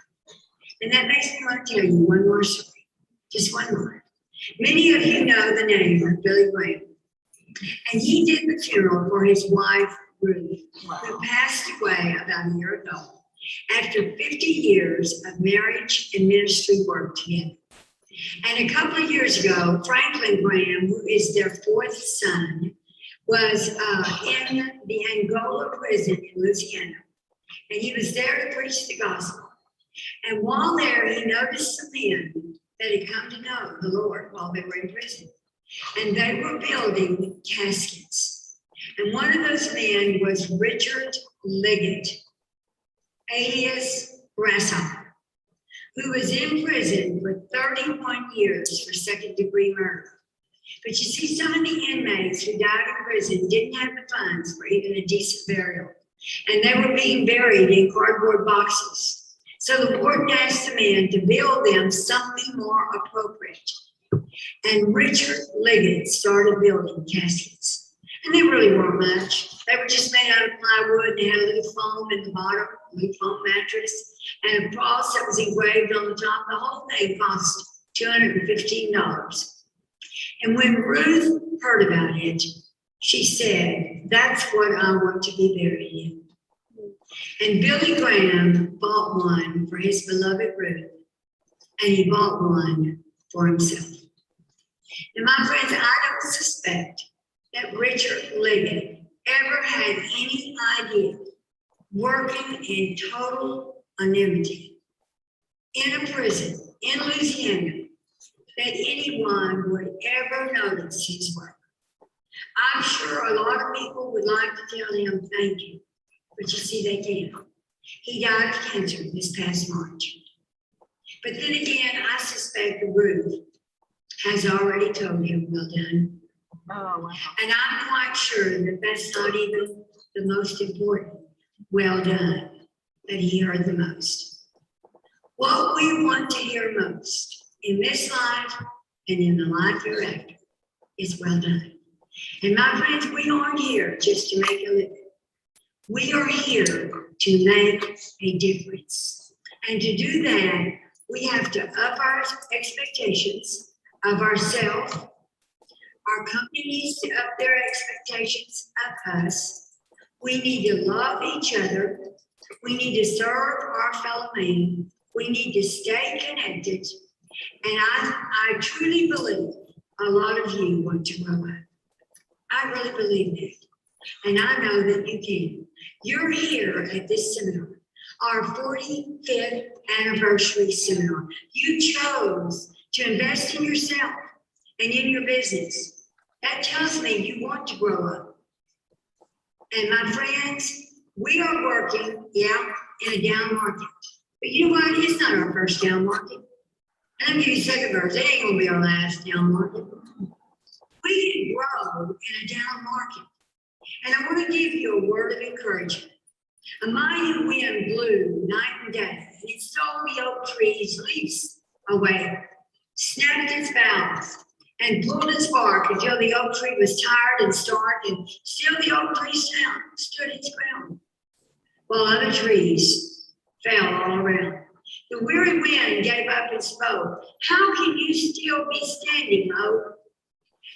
[SPEAKER 4] And that makes me want to tell you one more story, just one more. Many of you know the name of Billy Graham, and he did the funeral for his wife, Ruth, who passed away about a year ago after 50 years of marriage and ministry work together. And a couple of years ago, Franklin Graham, who is their fourth son, was in the Angola prison in Louisiana, and he was there to preach the gospel. And while there, he noticed some men that had come to know the Lord while they were in prison, and they were building caskets. And one of those men was Richard Liggett, alias Grasshopper, who was in prison for 31 years for second-degree murder. But you see, some of the inmates who died in prison didn't have the funds for even a decent burial, and they were being buried in cardboard boxes. So the warden asked the men to build them something more appropriate. And Richard Liggett started building caskets. And they really weren't much. They were just made out of plywood, and they had a little foam in the bottom, a little foam mattress, and a cross that was engraved on the top. The whole thing cost $215. And when Ruth heard about it, she said, "That's what I want to be buried in." And Billy Graham bought one for his beloved Ruth, and he bought one for himself. And my friends, I don't suspect that Richard Liggett ever had any idea, working in total anonymity in a prison in Louisiana, that anyone would ever notice his work. I'm sure a lot of people would like to tell him thank you, but you see, they can't. He died of cancer this past March. But then again, I suspect Ruth has already told him, "Well done."
[SPEAKER 3] Oh, wow.
[SPEAKER 4] And I'm quite sure that that's not even the most important "well done" that he heard the most. What we want to hear most in this life and in the life hereafter is "well done." And my friends, we aren't here just to make a living. We are here to make a difference. And to do that, we have to up our expectations of ourselves. Our company needs to up their expectations of us. We need to love each other. We need to serve our fellow man. We need to stay connected. And I truly believe a lot of you want to grow up. I really believe that. And I know that you can. You're here at this seminar, our 45th anniversary seminar. You chose to invest in yourself and in your business. That tells me you want to grow up. And my friends, we are working, in a down market. But you know what? It's not our first down market. And I'll give you second verse. It ain't gonna be our last down market. We can grow in a down market. And I want to give you a word of encouragement. A mighty wind blew night and day, and it stole the oak tree's leaves away, snapped its boughs, and pulled its bark until the oak tree was tired and stark, and still the oak tree stood its ground, while other trees fell all around. The weary wind gave up and spoke. "How can you still be standing, oak?"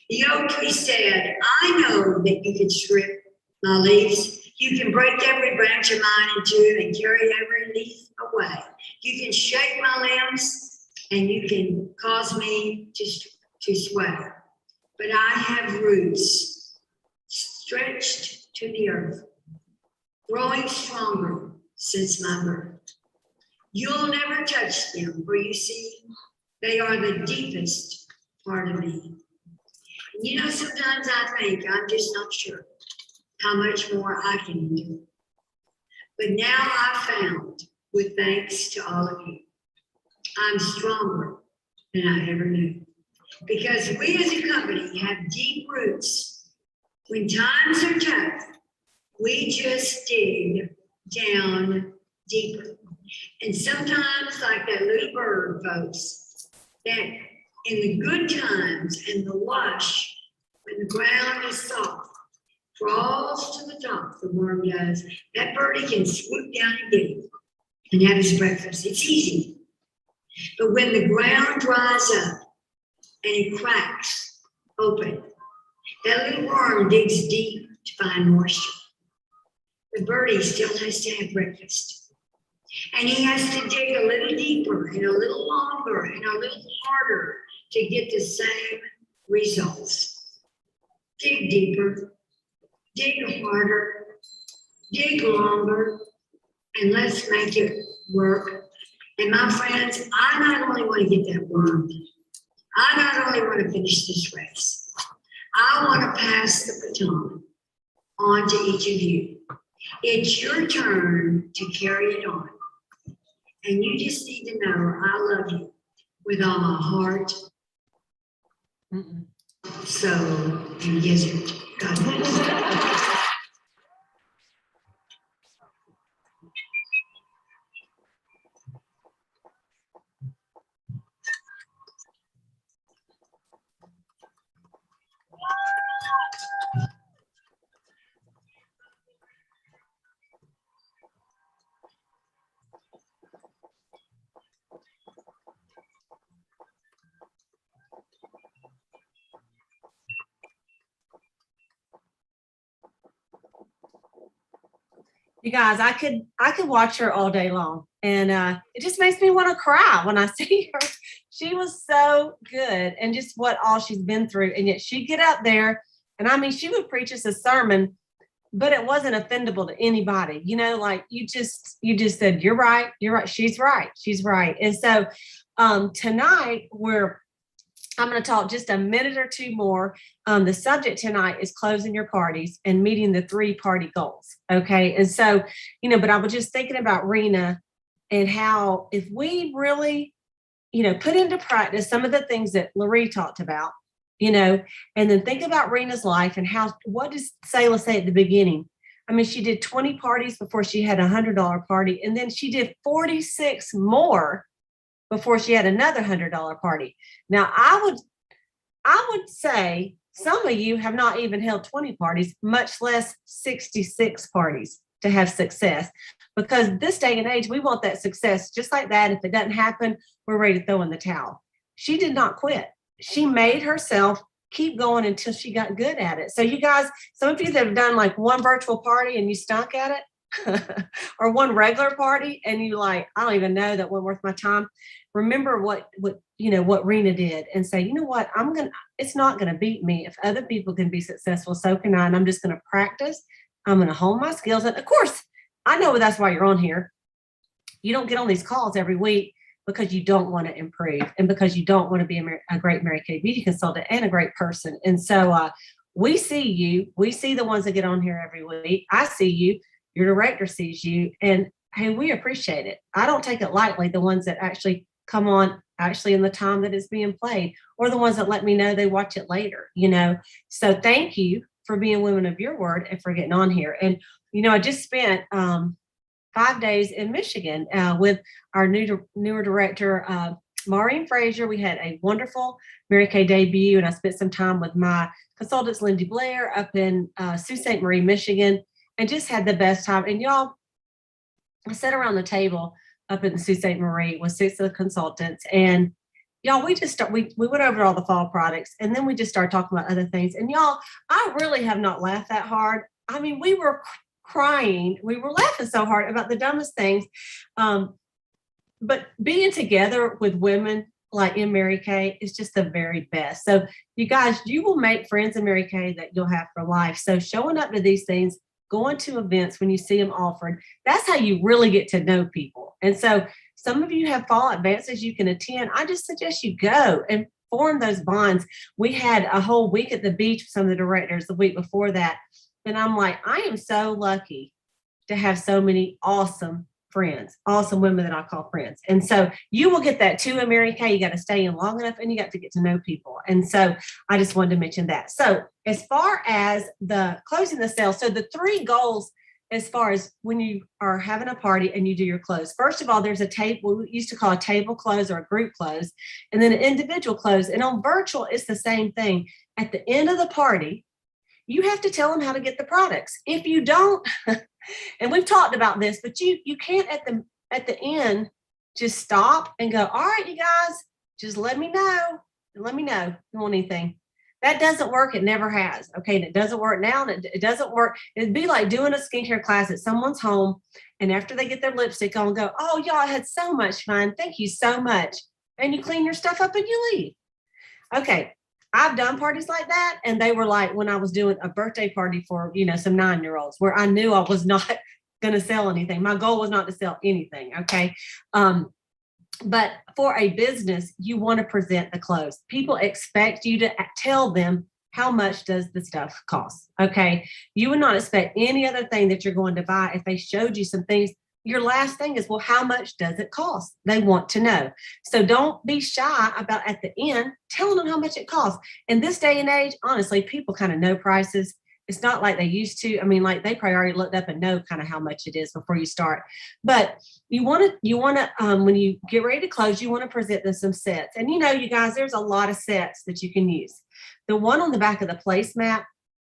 [SPEAKER 4] The oak tree said, "I know that you can strip my leaves. You can break every branch of mine in two and carry every leaf away. You can shake my limbs and you can cause me to sway. But I have roots stretched to the earth, growing stronger since my birth. You'll never touch them, for you see, they are the deepest part of me." You know, sometimes I think I'm just not sure how much more I can do. But now I've found, with thanks to all of you, I'm stronger than I ever knew. Because we as a company have deep roots. When times are tough, we just dig down deeper. And sometimes, like that little bird, folks, that in the good times and the lush, when the ground is soft, crawls to the top, the worm does, that birdie can swoop down and get it and have his breakfast. It's easy. But when the ground dries up and it cracks open, that little worm digs deep to find moisture. The birdie still has to have breakfast. And he has to dig a little deeper and a little longer and a little harder to get the same results. Dig deeper, dig harder, dig longer, and let's make it work. And my friends, I not only want to get that worm, I not only want to finish this race, I want to pass the baton on to each of you. It's your turn to carry it on. And you just need to know I love you with all my heart, So, yes, God bless.
[SPEAKER 1] You guys, I could watch her all day long, and it just makes me want to cry when I see her. She was so good, and just what all she's been through, and yet she'd get up there, and I mean, she would preach us a sermon, but it wasn't offendable to anybody. You know, like you just said, you're right, she's right. And so tonight I'm going to talk just a minute or two more. The subject tonight is closing your parties and meeting the 3 party goals. Okay. And so, but I was just thinking about Rena and how if we really, put into practice some of the things that Larry talked about, and then think about Rena's life and what does Selah say at the beginning? I mean, she did 20 parties before she had $100 party. And then she did 46 more before she had another $100 party. Now, I would say some of you have not even held 20 parties, much less 66 parties to have success. Because this day and age, we want that success just like that. If it doesn't happen, we're ready to throw in the towel. She did not quit. She made herself keep going until she got good at it. So you guys, some of you that have done like one virtual party and you stunk at it, or one regular party and you like, I don't even know that wasn't worth my time. Remember what Rena did and say, you know what, it's not going to beat me. If other people can be successful, so can I. And I'm just going to practice. I'm going to hone my skills. And of course, I know that's why you're on here. You don't get on these calls every week because you don't want to improve and because you don't want to be a great Mary Kay beauty consultant and a great person. And so we see you. We see the ones that get on here every week. I see you. Your director sees you, and hey, we appreciate it. I don't take it lightly, the ones that actually come on actually in the time that it's being played, or the ones that let me know they watch it later, So thank you for being women of your word and for getting on here. And, I just spent 5 days in Michigan with our newer director, Maureen Frazier. We had a wonderful Mary Kay debut, and I spent some time with my consultants, Lindy Blair, up in Sault Ste. Marie, Michigan, and just had the best time. And y'all, I sat around the table up in Sault Ste. Marie with 6 of the consultants. And y'all, we went over all the fall products, and then we just started talking about other things. And y'all, I really have not laughed that hard. I mean, we were crying. We were laughing so hard about the dumbest things. But being together with women like in Mary Kay is just the very best. So you guys, you will make friends in Mary Kay that you'll have for life. So showing up to these things, going to events when you see them offered, that's how you really get to know people. And so some of you have fall advances you can attend. I just suggest you go and form those bonds. We had a whole week at the beach with some of the directors the week before that. And I'm like, I am so lucky to have so many awesome friends, awesome women that I call friends. And so you will get that too in Mary Kay. You got to stay in long enough and you got to get to know people. And so I just wanted to mention that. So as far as the closing the sale, so the 3 goals as far as when you are having a party and you do your close. First of all, there's a table, we used to call a table close or a group close, and then an individual close. And on virtual, it's the same thing. At the end of the party, you have to tell them how to get the products. If you don't, and we've talked about this, but you can't at the end just stop and go, all right, you guys, just let me know if you want anything. That doesn't work. It never has. Okay. And it doesn't work now. And it doesn't work. It'd be like doing a skincare class at someone's home. And after they get their lipstick on, go, oh, y'all, I had so much fun. Thank you so much. And you clean your stuff up and you leave. Okay. I've done parties like that. And they were like when I was doing a birthday party for, some 9-year-olds where I knew I was not going to sell anything. My goal was not to sell anything. Okay. But for a business, you want to present the clothes. People expect you to tell them how much does the stuff cost. Okay. You would not expect any other thing that you're going to buy if they showed you some things your last thing is, well, how much does it cost? They want to know. So don't be shy about at the end telling them how much it costs. In this day and age, honestly, people kind of know prices. It's not like they used to. I mean, like they probably already looked up and know kind of how much it is before you start. But you want to, when you get ready to close, you want to present them some sets. And you know, you guys, there's a lot of sets that you can use. The one on the back of the placemat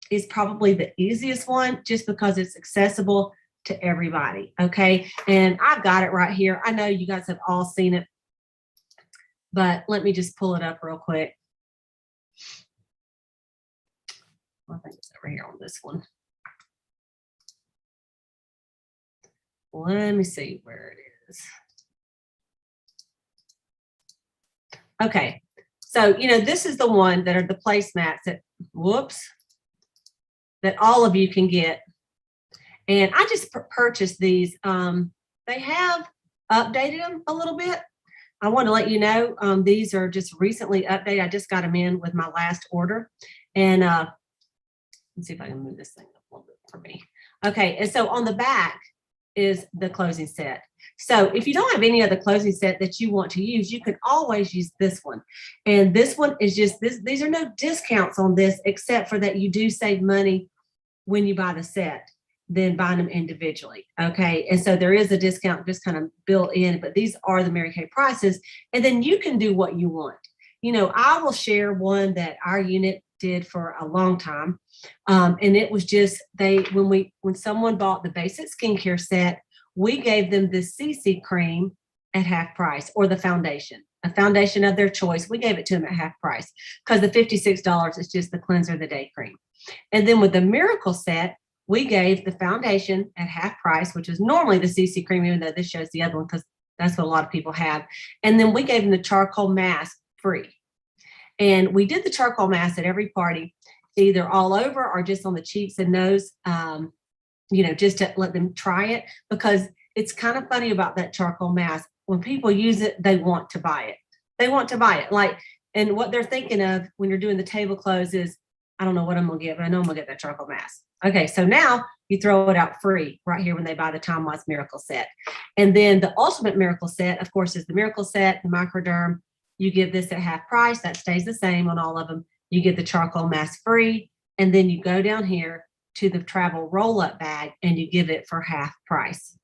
[SPEAKER 1] is probably the easiest one just because it's accessible to everybody. Okay. And I've got it right here. I know you guys have all seen it, but let me just pull it up real quick. I think it's over here on this one. Let me see where it is. Okay. So, you know, this is the one that are the placemats that, that all of you can get. And I just purchased these. They have updated them a little bit. I want to let you know, these are just recently updated. I just got them in with my last order. And let's see if I can move this thing up a little bit for me. Okay, and so on the back is the closing set. So if you don't have any other closing set that you want to use, you can always use this one. And this one is just this. These are no discounts on this, except for that you do save money when you buy the set than buying them individually. Okay. And so there is a discount just kind of built in, but these are the Mary Kay prices. And then you can do what you want. You know, I will share one that our unit did for a long time. And it was just when someone bought the basic skincare set, we gave them the CC cream at half price, or the foundation, a foundation of their choice. We gave it to them at half price because the $56 is just the cleanser of the day cream. And then with the Miracle set, we gave the foundation at half price, which is normally the CC cream, even though this shows the other one because that's what a lot of people have. And then we gave them the charcoal mask free. And we did the charcoal mask at every party, either all over or just on the cheeks and nose, you know, just to let them try it, because it's kind of funny about that charcoal mask. When people use it, they want to buy it. They want to buy it. Like, and what they're thinking of when you're doing the table close is, I don't know what I'm going to get, but I know I'm going to get that charcoal mask. Okay, so now you throw it out free right here when they buy the Time Wise Miracle set. And then the Ultimate Miracle set, of course, is the Miracle set, the Microderm. You give this at half price. That stays the same on all of them. You get the charcoal mask free. And then you go down here to the travel roll-up bag and you give it for half price.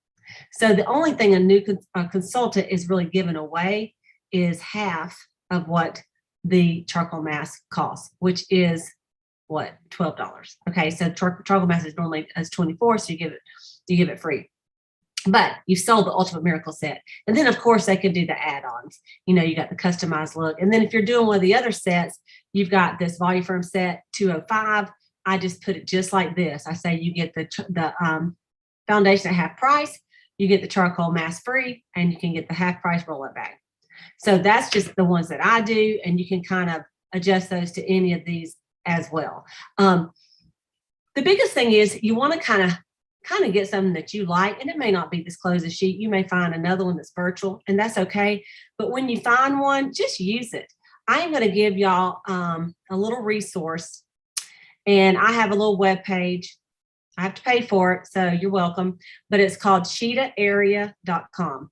[SPEAKER 1] So the only thing a new consultant is really giving away is half of what the charcoal mask costs, which is what, $12. Okay, so charcoal mask is normally as $24, so you give it free. But you sold the Ultimate Miracle set. And then of course they can do the add-ons. You know, you got the customized look. And then if you're doing one of the other sets, you've got this Volume Firm set 205. I just put it just like this. I say you get the foundation at half price, you get the charcoal mask free, and you can get the half price roll-up bag. So that's just the ones that I do, and you can kind of adjust those to any of these as well. The biggest thing is you want to kind of get something that you like, and it may not be this closing sheet. You may find another one that's virtual, and that's okay. But when you find one, just use it. I am going to give y'all a little resource, and I have a little web page. I have to pay for it, so you're welcome. But it's called cheetaharea.com.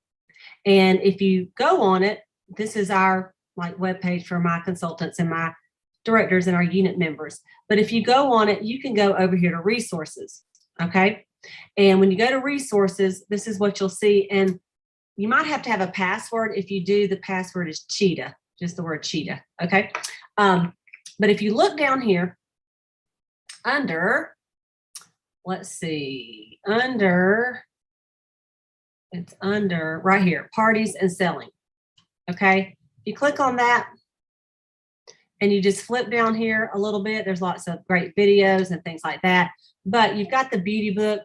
[SPEAKER 1] And if you go on it, this is our web page for my consultants and my directors and our unit members. But if you go on it, you can go over here to resources. Okay. And when you go to resources, this is what you'll see. And you might have to have a password. If you do, the password is cheetah, just the word cheetah. Okay. But if you look down here under, let's see, it's under right here, parties and selling. Okay. You click on that and you just flip down here a little bit. There's lots of great videos and things like that. But you've got the beauty book.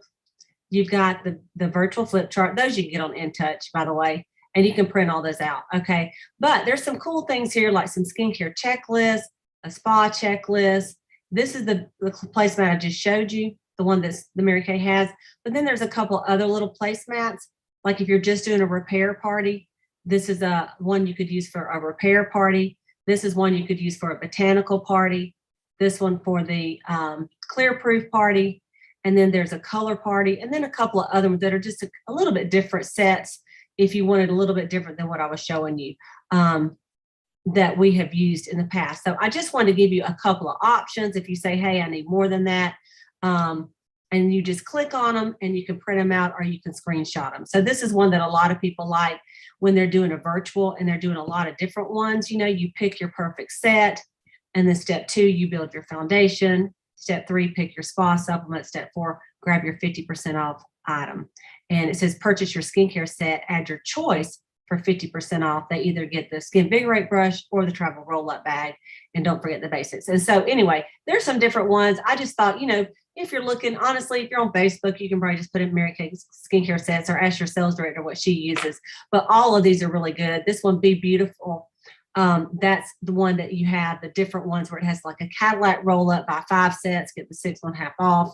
[SPEAKER 1] You've got the virtual flip chart. Those you can get on InTouch, by the way, and you can print all those out. Okay. But there's some cool things here, like some skincare checklist, a spa checklist. This is the placemat I just showed you, the one that's the Mary Kay has. But then there's a couple other little placemats. Like if you're just doing a repair party, this is a one you could use for a repair party. This is one you could use for a botanical party. This one for the clear proof party. And then there's a color party, and then a couple of other ones that are just a little bit different sets if you wanted a little bit different than what I was showing you, that we have used in the past. So I just wanted to give you a couple of options. If you say, hey, I need more than that, and you just click on them and you can print them out or you can screenshot them. So this is one that a lot of people like when they're doing a virtual and they're doing a lot of different ones. You pick your perfect set. And then step 2, you build your foundation. Step 3, pick your spa supplement. Step 4, grab your 50% off item. And it says purchase your skincare set, add your choice for 50% off. They either get the Skin Vigorate brush or the travel roll-up bag. And don't forget the basics. And so anyway, there's some different ones. I just thought, if you're looking, honestly, if you're on Facebook, you can probably just put in Mary Kay's skincare sets or ask your sales director what she uses. But all of these are really good. This one, Be Beautiful. That's the one that you have, the different ones where it has like a Cadillac roll-up, buy 5 sets, get the 6 1 half off.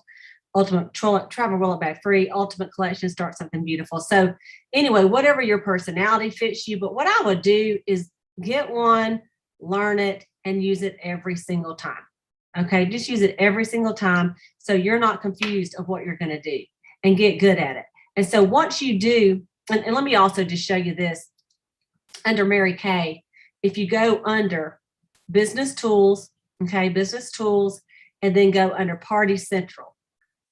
[SPEAKER 1] Ultimate travel roll-up bag free. Ultimate collection, start something beautiful. So anyway, whatever your personality fits you. But what I would do is get one, learn it, and use it every single time. Okay, just use it every single time so you're not confused of what you're going to do, and get good at it. And so once you do, and let me also just show you this under Mary Kay. If you go under business tools, okay, business tools, and then go under Party Central.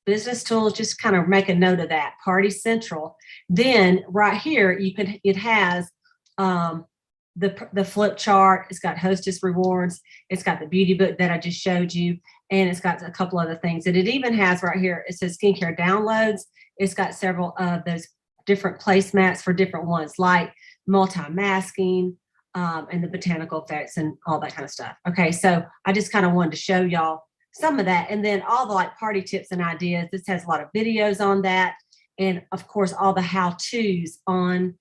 [SPEAKER 1] Business tools, just kind of make a note of that, Party Central. Then right here, it has the flip chart. It's got hostess rewards. It's got the beauty book that I just showed you. And it's got a couple other things. And it even has right here, it says skincare downloads. It's got several of those different placemats for different ones, like multi-masking, and the botanical effects and all that kind of stuff. Okay, so I just kind of wanted to show y'all some of that. And then all the like party tips and ideas. This has a lot of videos on that. And of course, all the how-tos on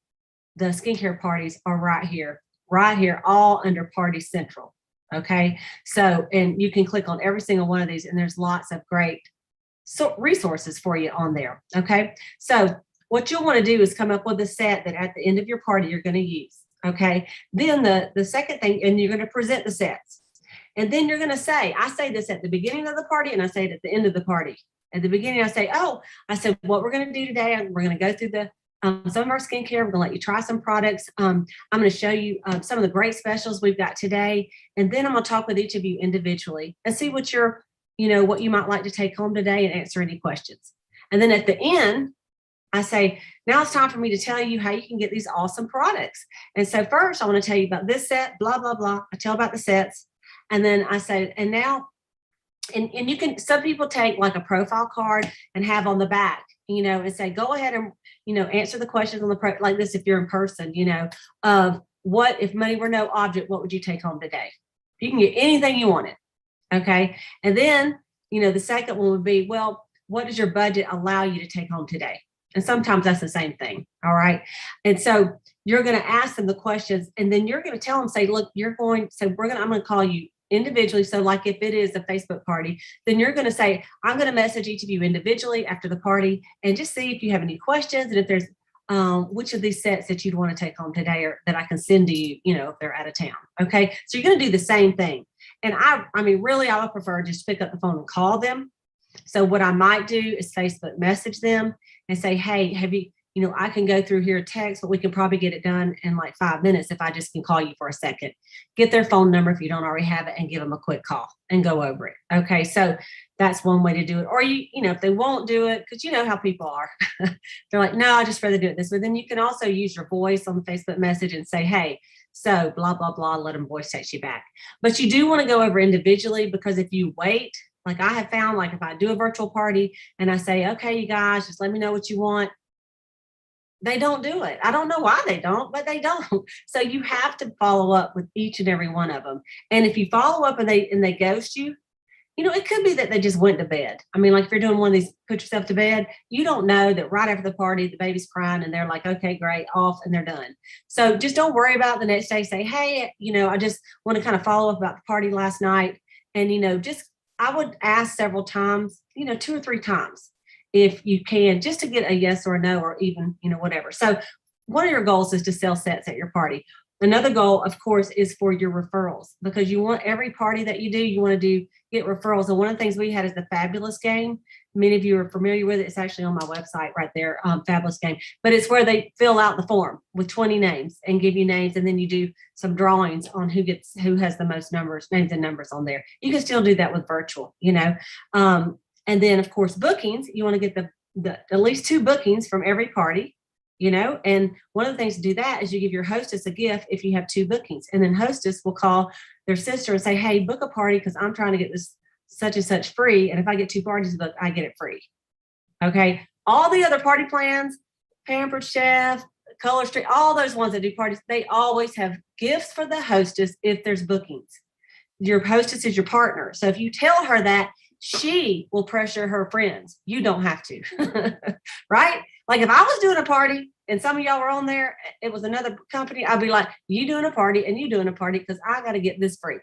[SPEAKER 1] the skincare parties are right here, all under Party Central. Okay, so, and you can click on every single one of these, and there's lots of great resources for you on there. Okay, so what you'll want to do is come up with a set that at the end of your party you're going to use. Okay, then the second thing, and you're going to present the sets. And then you're going to say, I say this at the beginning of the party and I say it at the end of the party. At the beginning, I said, what we're going to do today, we're going to go through some of our skincare. We're going to let you try some products. I'm going to show you some of the great specials we've got today. And then I'm going to talk with each of you individually and see what what you might like to take home today and answer any questions. And then at the end, I say, now it's time for me to tell you how you can get these awesome products. And so first I want to tell you about this set, blah, blah, blah. I tell about the sets. And then I say, and now, and you can, some people take like a profile card and have on the back, and say, go ahead and, answer the questions on the like this, if you're in person, of what, if money were no object, what would you take home today? You can get anything you wanted. Okay. And then, the second one would be, well, what does your budget allow you to take home today? And sometimes that's the same thing. All right. And so you're going to ask them the questions, and then you're going to tell them, say, look, I'm going to call you individually. So like if it is a Facebook party, then you're going to say, I'm going to message each of you individually after the party and just see if you have any questions. And if there's which of these sets that you'd want to take home today, or that I can send to you, if they're out of town. Okay. So you're going to do the same thing. And I would prefer just pick up the phone and call them. So what I might do is Facebook message them and say, hey, have you, I can go through here text, but we can probably get it done in like 5 minutes if I just can call you for a second. Get their phone number if you don't already have it, and give them a quick call and go over it. Okay, so that's one way to do it. Or if they won't do it, because you know how people are, they're like, no, I just rather do it this way. Then you can also use your voice on the Facebook message and say, hey, so blah, blah, blah, let them voice text you back. But you do want to go over individually, because if you wait, like I have found, like if I do a virtual party and I say, okay, you guys, just let me know what you want, they don't do it. I don't know why they don't, but they don't. So you have to follow up with each and every one of them. And if you follow up and they ghost you, it could be that they just went to bed. I mean, like if you're doing one of these, put yourself to bed, you don't know that right after the party, the baby's crying and they're like, okay, great, off, and they're done. So just don't worry about it the next day. Say, hey, I just want to kind of follow up about the party last night. And, I would ask several times, 2 or 3 times if you can, just to get a yes or a no, or even, whatever. So one of your goals is to sell sets at your party. Another goal, of course, is for your referrals, because you want every party that you do, you want to get referrals. And one of the things we had is the Fabulous game. Many of you are familiar with it. It's actually on my website right there, Fabulous Game. But it's where they fill out the form with 20 names and give you names, and then you do some drawings on who has the most names and numbers on there. You can still do that with virtual, and then of course bookings. You want to get the at least 2 bookings from every party. And one of the things to do that is you give your hostess a gift if you have 2 bookings, and then hostess will call their sister and say, hey, book a party because I'm trying to get this such and such free. And if I get 2 parties booked, I get it free. Okay. All the other party plans, Pampered Chef, Color Street, all those ones that do parties, they always have gifts for the hostess if there's bookings. Your hostess is your partner. So if you tell her that, she will pressure her friends. You don't have to, right? Like if I was doing a party and some of y'all were on there, it was another company, I'd be like, you doing a party and you doing a party because I got to get this free.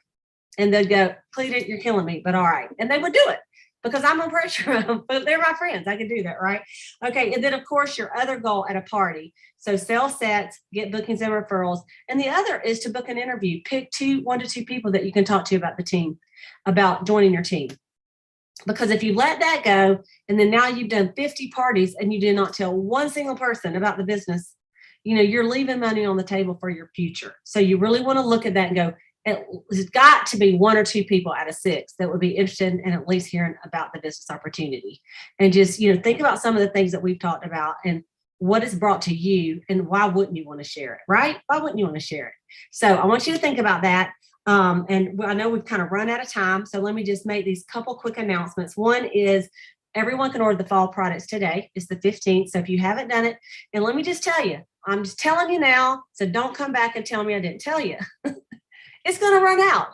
[SPEAKER 1] And they'd go, Cleta, you're killing me, but all right. And they would do it because I'm gonna pressure them, but they're my friends. I can do that, right? Okay, and then of course your other goal at a party. So sell sets, get bookings and referrals. And the other is to book an interview. Pick 1 to 2 people that you can talk to about the team, about joining your team. Because if you let that go, and then now you've done 50 parties and you did not tell one single person about the business, you're leaving money on the table for your future. So you really want to look at that and go, it's got to be 1 or 2 people out of 6 that would be interested in at least hearing about the business opportunity. And just, think about some of the things that we've talked about and what it's brought to you and why wouldn't you want to share it, right? Why wouldn't you want to share it? So I want you to think about that. And I know we've kind of run out of time, so let me just make these couple quick announcements. One is everyone can order the fall products today. It's the 15th, so if you haven't done it, and let me just tell you, I'm just telling you now, so don't come back and tell me I didn't tell you. It's going to run out.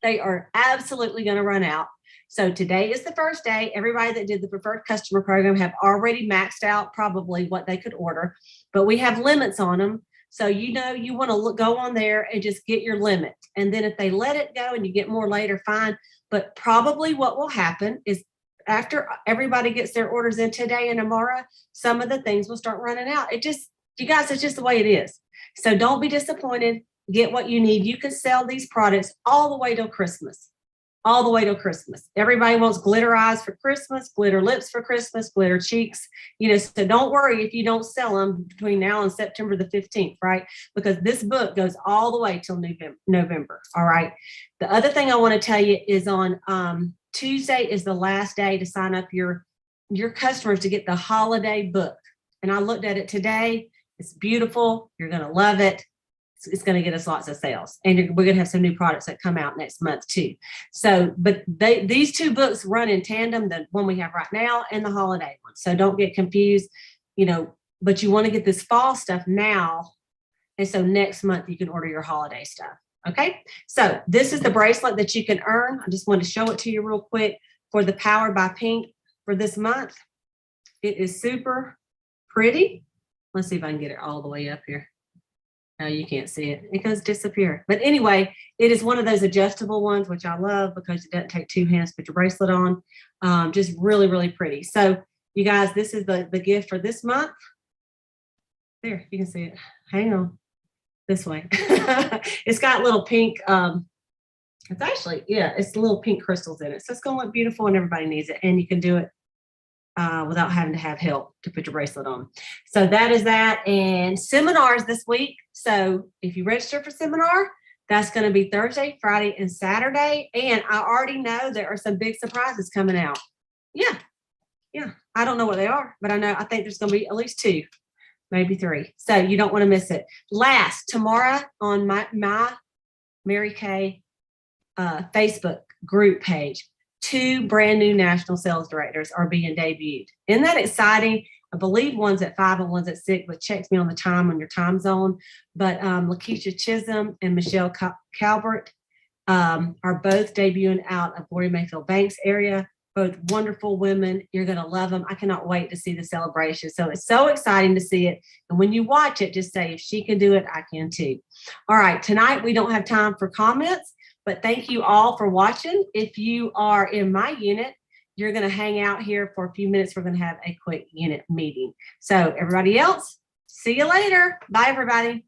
[SPEAKER 1] They are absolutely going to run out. So today is the first day. Everybody that did the preferred customer program have already maxed out probably what they could order, but we have limits on them. So, you want to go on there and just get your limit. And then if they let it go and you get more later, fine. But probably what will happen is after everybody gets their orders in today and tomorrow, some of the things will start running out. You guys, it's just the way it is. So don't be disappointed. Get what you need. You can sell these products all the way till Christmas. All the way till Christmas. Everybody wants glitter eyes for Christmas, glitter lips for Christmas, glitter cheeks. So don't worry if you don't sell them between now and September the 15th, right? Because this book goes all the way till November. All right. The other thing I want to tell you is on Tuesday is the last day to sign up your customers to get the holiday book. And I looked at it today. It's beautiful. You're going to love it. It's going to get us lots of sales, and we're going to have some new products that come out next month too. So, but these 2 books run in tandem, the one we have right now and the holiday one. So don't get confused, but you want to get this fall stuff now. And so next month you can order your holiday stuff. Okay. So this is the bracelet that you can earn. I just want to show it to you real quick for the Powered by Pink for this month. It is super pretty. Let's see if I can get it all the way up here. No, you can't see it. It goes disappear. But anyway, it is one of those adjustable ones, which I love because it doesn't take 2 hands to put your bracelet on. Just really, really pretty. So you guys, this is the gift for this month. There, you can see it. Hang on. This way. It's got little pink, it's actually, it's little pink crystals in it. So it's going to look beautiful and everybody needs it. And you can do it without having to have help to put your bracelet on. So that is that. And seminars this week. So if you register for seminar, that's going to be Thursday, Friday, and Saturday. And I already know there are some big surprises coming out. Yeah. I don't know what they are, but I think there's going to be at least 2, maybe 3. So you don't want to miss it. Tomorrow on my Mary Kay Facebook group page, 2 brand new national sales directors are being debuted. Isn't that exciting? I believe one's at 5 and one's at 6, but checks me on the time on your time zone. But Lakeisha Chisholm and Michelle Calvert are both debuting out of Gloria Mayfield Banks area. Both wonderful women. You're going to love them. I cannot wait to see the celebration. So it's so exciting to see it. And when you watch it, just say, if she can do it, I can too. All right. Tonight, we don't have time for comments. But thank you all for watching. If you are in my unit, you're going to hang out here for a few minutes. We're going to have a quick unit meeting. So everybody else, see you later. Bye, everybody.